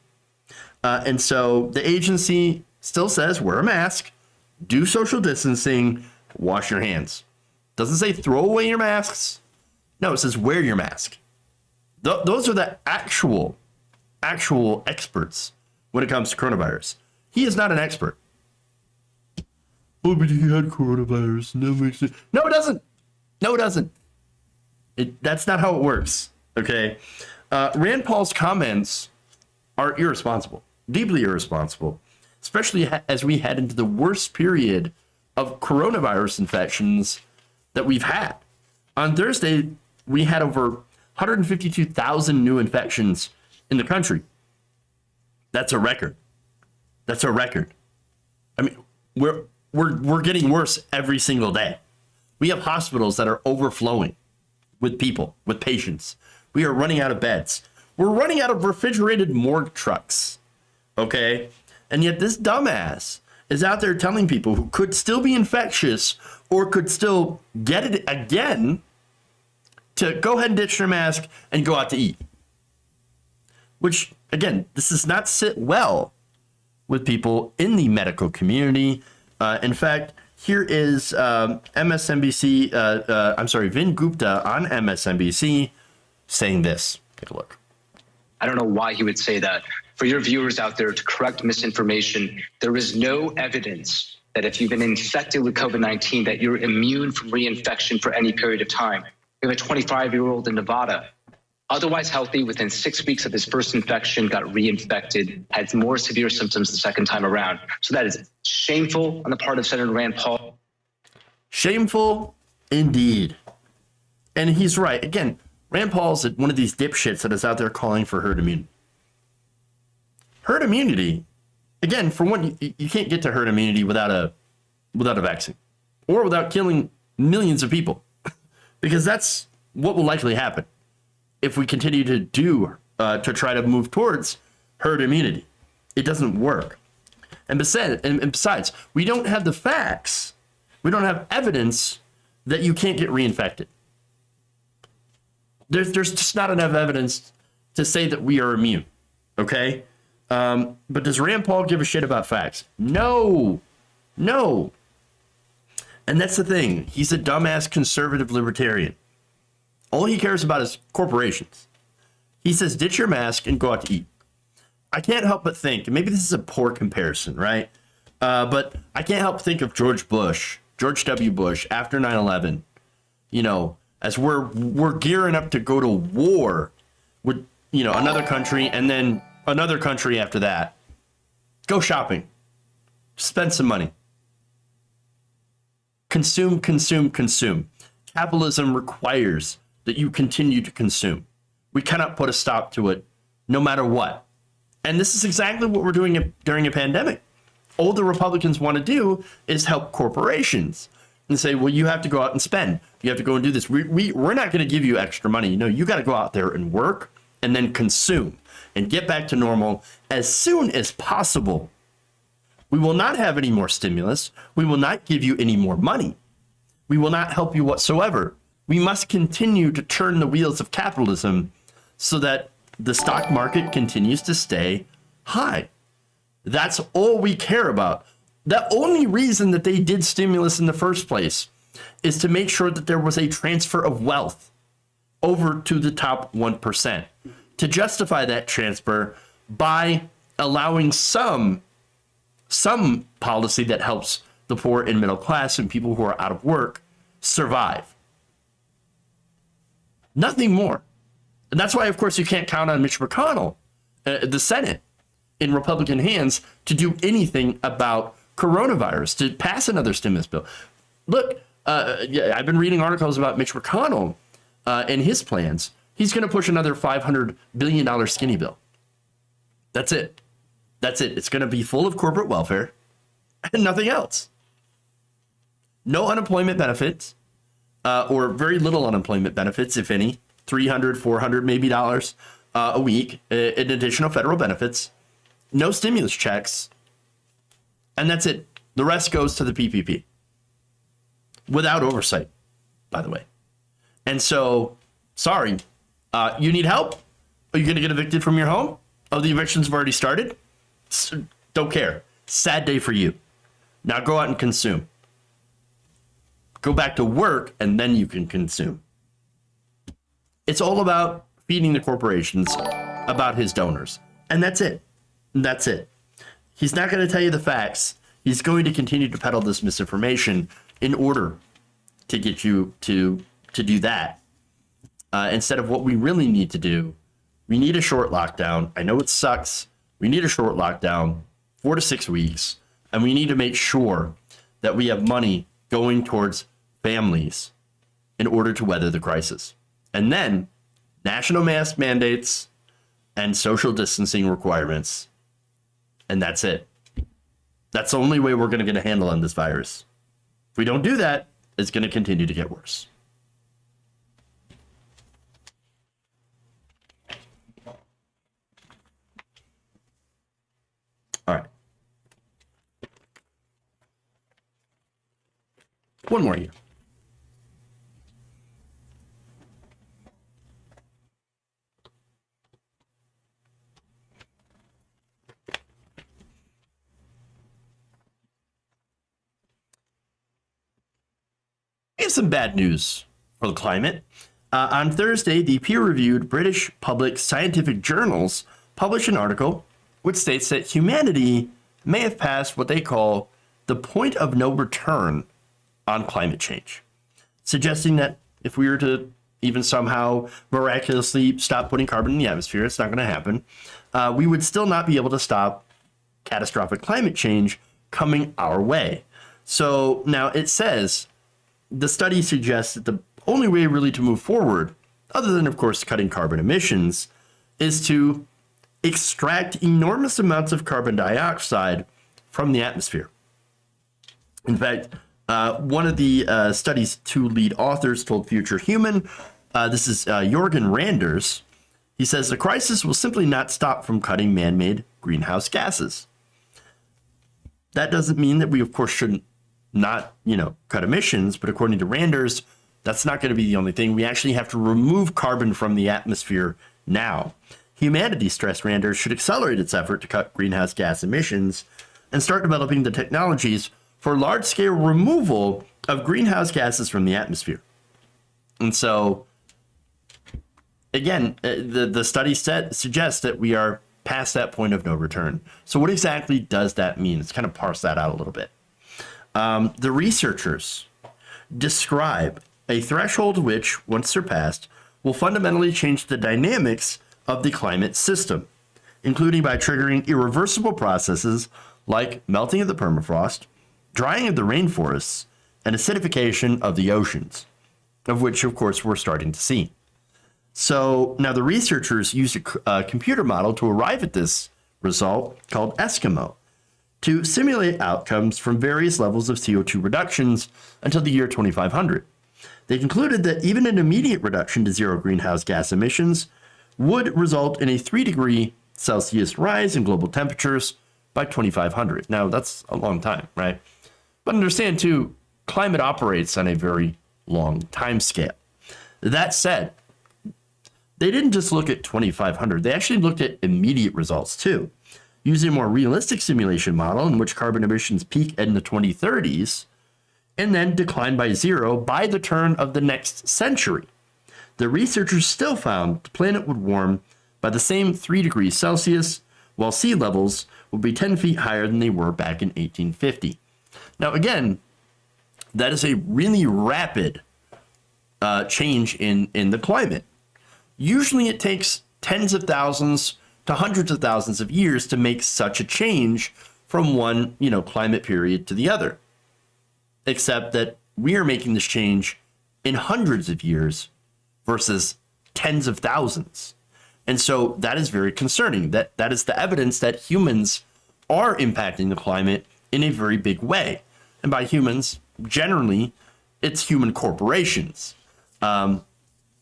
And so the agency still says wear a mask, do social distancing, wash your hands. Doesn't say throw away your masks. No, it says wear your mask. Those are the actual experts when it comes to coronavirus. He is not an expert. oh, but he had coronavirus. No, makes it. No, it doesn't. No, it doesn't. That's not how it works. Okay. Rand Paul's comments are irresponsible, deeply irresponsible, especially as we head into the worst period of coronavirus infections that we've had. On Thursday, we had over 152,000 new infections in the country. That's a record. That's a record. I mean, we're getting worse every single day. We have hospitals that are overflowing with people, with patients. We are running out of beds. We're running out of refrigerated morgue trucks. Okay? And yet this dumbass is out there telling people who could still be infectious or could still get it again to go ahead and ditch their mask and go out to eat. Which, again, this does not sit well with people in the medical community. In fact, here is MSNBC, Vin Gupta on MSNBC saying this. Take a look. I don't know why he would say that. For your viewers out there, to correct misinformation, there is no evidence that if you've been infected with COVID-19 that you're immune from reinfection for any period of time. We have a 25-year-old in Nevada, otherwise healthy, within 6 weeks of his first infection, got reinfected, had more severe symptoms the second time around. So that is shameful on the part of Senator Rand Paul. Shameful indeed. And he's right. Again, Rand Paul's one of these dipshits that is out there calling for herd immunity. Herd immunity, again, for one, you can't get to herd immunity without a vaccine or without killing millions of people, because that's what will likely happen if we continue to try to move towards herd immunity. It doesn't work. And besides, we don't have the facts. We don't have evidence that you can't get reinfected. There's just not enough evidence to say that we are immune. Okay? But does Rand Paul give a shit about facts? No. And that's the thing. He's a dumbass conservative libertarian. All he cares about is corporations. He says, ditch your mask and go out to eat. I can't help but think, and maybe this is a poor comparison, right? But I can't help think of George W. Bush, after 9/11, as we're gearing up to go to war with, another country, and then another country after that. Go shopping. Spend some money. Consume. Capitalism requires that you continue to consume. We cannot put a stop to it no matter what. And this is exactly what we're doing during a pandemic. All the Republicans want to do is help corporations and say, well, you have to go out and spend. You have to go and do this. We're not going to give you extra money. You got to go out there and work and then consume and get back to normal as soon as possible. We will not have any more stimulus. We will not give you any more money. We will not help you whatsoever. We must continue to turn the wheels of capitalism so that the stock market continues to stay high. That's all we care about. The only reason that they did stimulus in the first place is to make sure that there was a transfer of wealth over to the top 1%. To justify that transfer by allowing some policy that helps the poor and middle class and people who are out of work survive. Nothing more. And that's why, of course, you can't count on Mitch McConnell, the Senate, in Republican hands to do anything about coronavirus, to pass another stimulus bill. Look, I've been reading articles about Mitch McConnell and his plans. He's going to push another $500 billion skinny bill. That's it. It's going to be full of corporate welfare and nothing else. No unemployment benefits, or very little unemployment benefits, if any. $300, $400 maybe dollars a week in additional federal benefits. No stimulus checks. And that's it. The rest goes to the PPP. Without oversight, by the way. And so, sorry, you need help? Are you going to get evicted from your home? Oh, the evictions have already started? Don't care. Sad day for you. Now go out and consume. Go back to work, and then you can consume. It's all about feeding the corporations, about his donors. And that's it. He's not going to tell you the facts. He's going to continue to peddle this misinformation in order to get you to do that. Instead of what we really need to do, we need a short lockdown. I know it sucks. We need a short lockdown, 4 to 6 weeks, and we need to make sure that we have money going towards families in order to weather the crisis. And then national mask mandates and social distancing requirements. And that's it. That's the only way we're going to get a handle on this virus. If we don't do that, it's going to continue to get worse. All right. One more here. We have some bad news for the climate. On Thursday, the peer-reviewed British public scientific journals published an article which states that humanity may have passed what they call the point of no return on climate change, suggesting that if we were to even somehow miraculously stop putting carbon in the atmosphere, it's not going to happen, we would still not be able to stop catastrophic climate change coming our way. So now it says the study suggests that the only way really to move forward, other than, of course, cutting carbon emissions, is to extract enormous amounts of carbon dioxide from the atmosphere. In fact, one of the study's two lead authors told Future Human, this is Jorgen Randers, he says the crisis will simply not stop from cutting man-made greenhouse gases. That doesn't mean that we, of course, shouldn't not, cut emissions, but according to Randers, that's not going to be the only thing. We actually have to remove carbon from the atmosphere now. Humanity, stressed Randers, should accelerate its effort to cut greenhouse gas emissions and start developing the technologies for large-scale removal of greenhouse gases from the atmosphere. And so, again, the study suggests that we are past that point of no return. So what exactly does that mean? Let's kind of parse that out a little bit. The researchers describe a threshold which, once surpassed, will fundamentally change the dynamics of the climate system, including by triggering irreversible processes like melting of the permafrost, drying of the rainforests, and acidification of the oceans, of which, of course, we're starting to see. So now the researchers used a computer model to arrive at this result called Eskimo to simulate outcomes from various levels of CO2 reductions until the year 2500. They concluded that even an immediate reduction to zero greenhouse gas emissions would result in a 3 °C rise in global temperatures by 2500. Now, that's a long time, right? But understand, too, climate operates on a very long time scale. That said, they didn't just look at 2500. They actually looked at immediate results, too, using a more realistic simulation model in which carbon emissions peak in the 2030s and then decline by zero by the turn of the next century. The researchers still found the planet would warm by the same 3 °C, while sea levels would be 10 feet higher than they were back in 1850. Now, again, that is a really rapid change in the climate. Usually it takes tens of thousands to hundreds of thousands of years to make such a change from one, climate period to the other. Except that we are making this change in hundreds of years versus tens of thousands. And so that is very concerning. That is the evidence that humans are impacting the climate in a very big way. And by humans, generally, it's human corporations,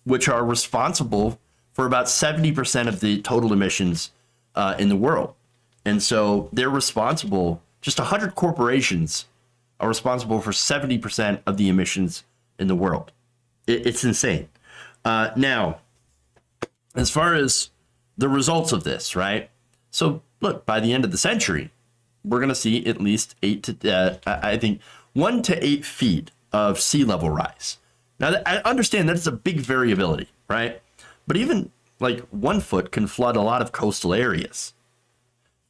which are responsible for about 70% of the total emissions in the world. And so they're responsible, just 100 corporations are responsible for 70% of the emissions in the world. It's insane. Now, as far as the results of this, right? So look, by the end of the century, we're going to see at least 1 to 8 feet of sea level rise. Now, I understand that it's a big variability, right? But even like 1 foot can flood a lot of coastal areas.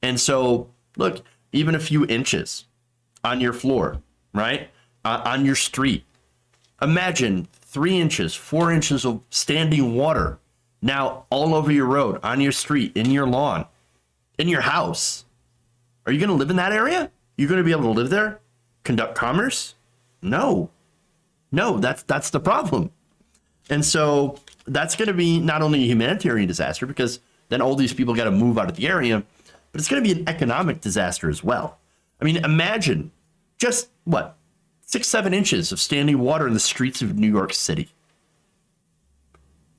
And so, look, even a few inches on your floor, right? On your street. Imagine 3 inches, 4 inches of standing water now all over your road, on your street, in your lawn, in your house. Are you going to live in that area? You're going to be able to live there? Conduct commerce? No. No, that's the problem. And so that's going to be not only a humanitarian disaster, because then all these people got to move out of the area, but it's going to be an economic disaster as well. I mean, imagine just 6-7 inches of standing water in the streets of New York City.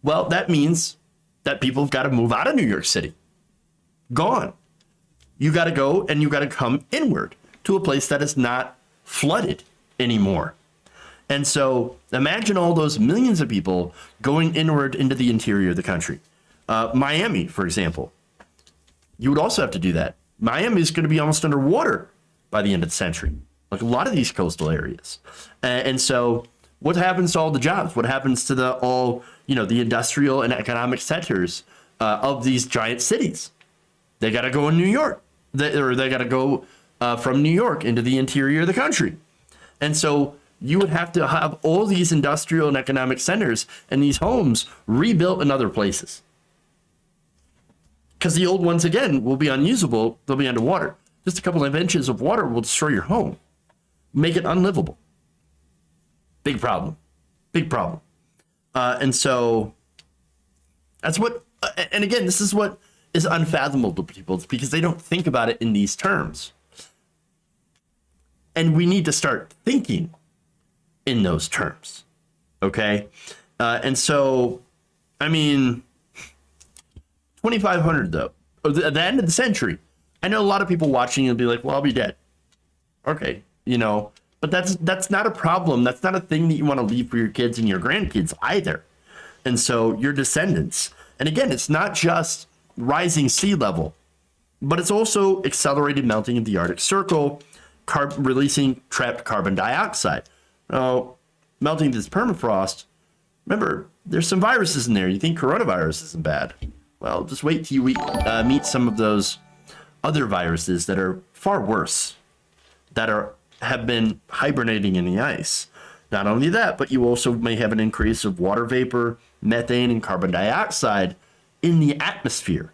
Well, that means that people have got to move out of New York City. Gone. You got to go and you got to come inward to a place that is not flooded anymore. And so imagine all those millions of people going inward into the interior of the country. Miami, for example, you would also have to do that. Miami is going to be almost underwater by the end of the century, like a lot of these coastal areas. And so what happens to all the jobs? What happens to the industrial and economic centers of these giant cities? They got to go in New York, they got to go from New York into the interior of the country. And so you would have to have all these industrial and economic centers and these homes rebuilt in other places. Because the old ones, again, will be unusable. They'll be underwater. Just a couple of inches of water will destroy your home, make it unlivable. Big problem. Big problem. And so that's what, and again, this is what is unfathomable to people, because they don't think about it in these terms. And we need to start thinking in those terms. Okay. And so, I mean, 2,500 though, at the end of the century, I know a lot of people watching will be like, well, I'll be dead. Okay. But that's not a problem. That's not a thing that you want to leave for your kids and your grandkids either. And so your descendants, and again, it's not just rising sea level, but it's also accelerated melting of the Arctic Circle, releasing trapped carbon dioxide. Melting this permafrost, remember, there's some viruses in there. You think coronavirus isn't bad. Well, just wait till you meet some of those other viruses that are far worse, that have been hibernating in the ice. Not only that, but you also may have an increase of water vapor, methane, and carbon dioxide in the atmosphere,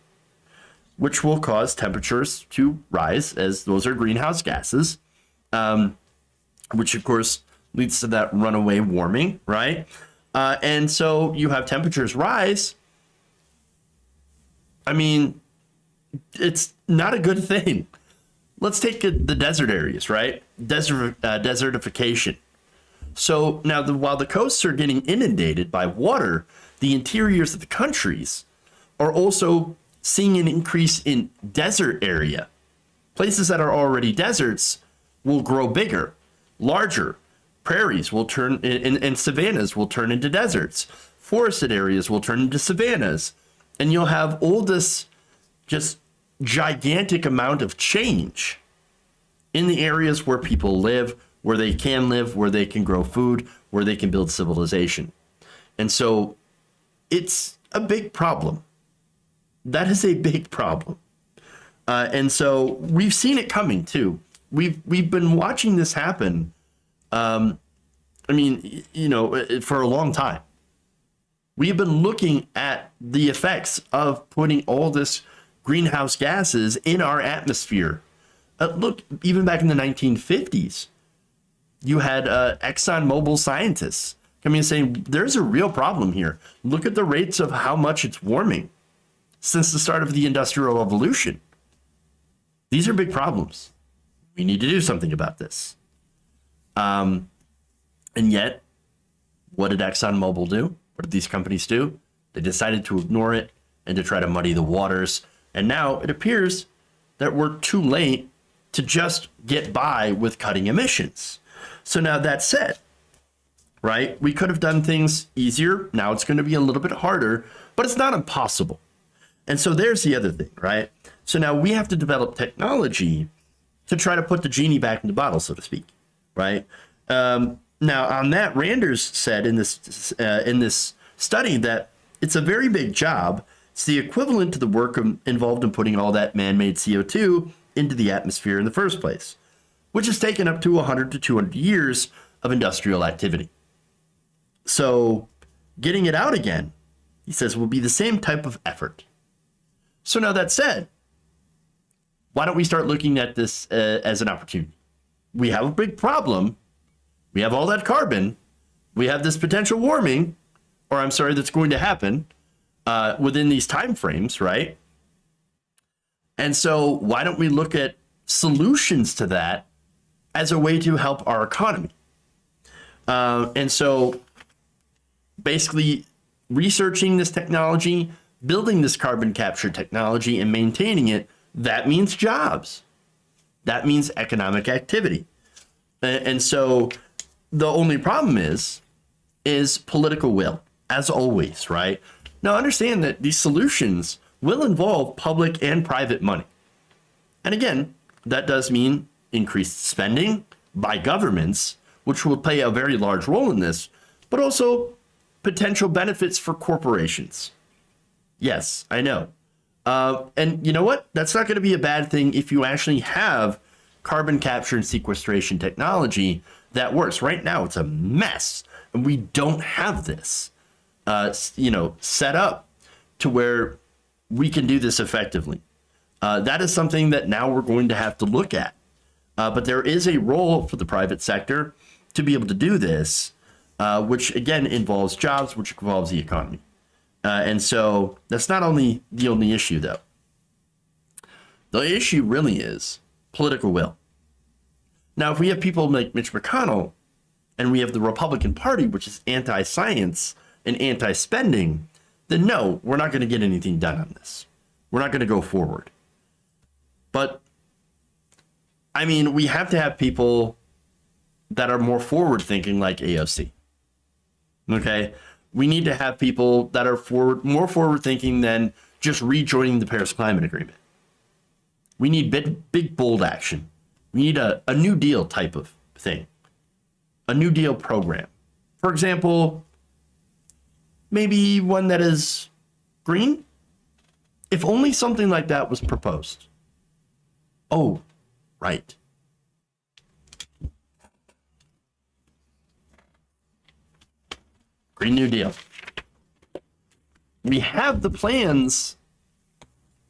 which will cause temperatures to rise, as those are greenhouse gases, which of course leads to that runaway warming, right? And so you have temperatures rise. I mean, it's not a good thing. Let's take the desert areas, right? Desertification. So now, while the coasts are getting inundated by water, the interiors of the countries are also seeing an increase in desert area. Places that are already deserts will grow bigger, larger. Prairies will turn, and savannas will turn into deserts. Forested areas will turn into savannas. And you'll have all this just gigantic amount of change in the areas where people live, where they can grow food, where they can build civilization. And so it's a big problem. That is a big problem. And so we've seen it coming too. We've been watching this happen. For a long time. We've been looking at the effects of putting all this greenhouse gases in our atmosphere. Look, even back in the 1950s, you had ExxonMobil scientists coming and saying, there's a real problem here. Look at the rates of how much it's warming since the start of the Industrial Revolution. These are big problems. We need to do something about this. And yet, what did ExxonMobil do? What did these companies do? They decided to ignore it and to try to muddy the waters. And now it appears that we're too late to just get by with cutting emissions. So now that said, right, we could have done things easier. Now it's going to be a little bit harder, but it's not impossible. And so there's the other thing, right? So now we have to develop technology to try to put the genie back in the bottle, so to speak, right? Now, on that, Randers said in this study that it's a very big job. It's the equivalent to the work involved in putting all that man-made CO2 into the atmosphere in the first place. which has taken up to 100 to 200 years of industrial activity. So getting it out again, he says, will be the same type of effort. So now that said, why don't we start looking at this as an opportunity? We have a big problem. We have all that carbon. We have this potential warming, or I'm sorry, that's going to happen within these time frames, right? And so why don't we look at solutions to that as a way to help our economy? And so basically researching this technology, building this carbon capture technology and maintaining it, that means jobs. That means economic activity. And so the only problem is political will, as always, right? Now understand that these solutions will involve public and private money. And again, that does mean increased spending by governments, which will play a very large role in this, but also potential benefits for corporations. Yes, I know. And you know what? That's not going to be a bad thing if you actually have carbon capture and sequestration technology that works. Right now, it's a mess, and we don't have this, set up to where we can do this effectively. That is something that now we're going to have to look at. But there is a role for the private sector to be able to do this, which again involves jobs, which involves the economy. And so that's not only the only issue, though. The issue really is political will. Now, if we have people like Mitch McConnell and we have the Republican Party, which is anti-science and anti-spending, then no, we're not going to get anything done on this. We're not going to go forward. But, I mean, we have to have people that are more forward-thinking like AOC. Okay? We need to have people that are more forward-thinking than just rejoining the Paris Climate Agreement. We need big, bold action. We need a New Deal type of thing, a New Deal program. For example, maybe one that is green. If only something like that was proposed. Oh, right. Green New Deal. We have the plans.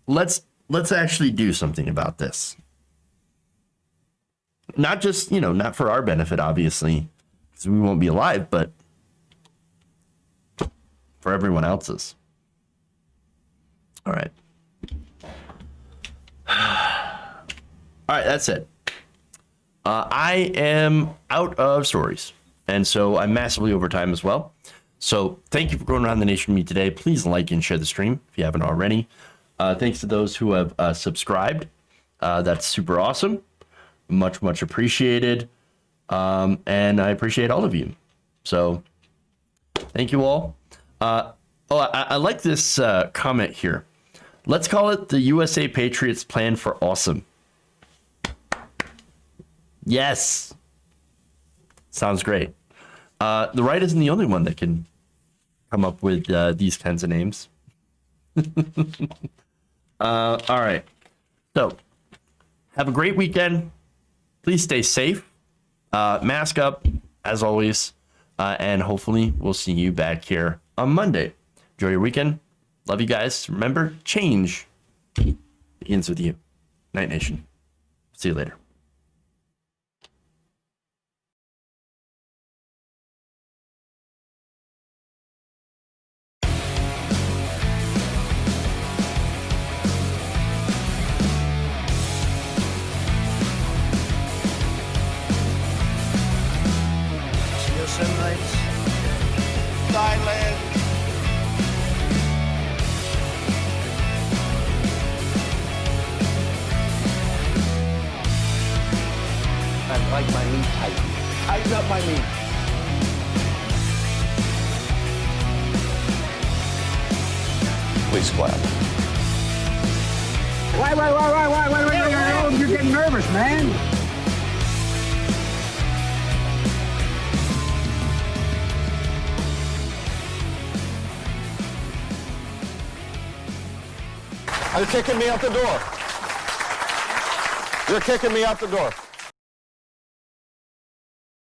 Let's actually do something about this. Not just, not for our benefit, obviously, because we won't be alive, but for everyone else's. All right. All right, that's it. I am out of stories, and so I'm massively over time as well. So thank you for going around the nation with me today. Please like and share the stream if you haven't already. Thanks to those who have subscribed. That's super awesome. Much, much appreciated. And I appreciate all of you. So thank you all. I like this comment here. Let's call it the USA Patriots Plan for Awesome. Yes. Sounds great. The right isn't the only one that can come up with these kinds of names. All right. So have a great weekend. Please stay safe. Mask up, as always. And hopefully we'll see you back here on Monday. Enjoy your weekend. Love you guys. Remember, change begins with you. Night Nation. See you later. Thailand. I like my meat tight. Tighten up my meat. Please clap. Why? You're getting nervous, man. You're kicking me out the door. You're kicking me out the door.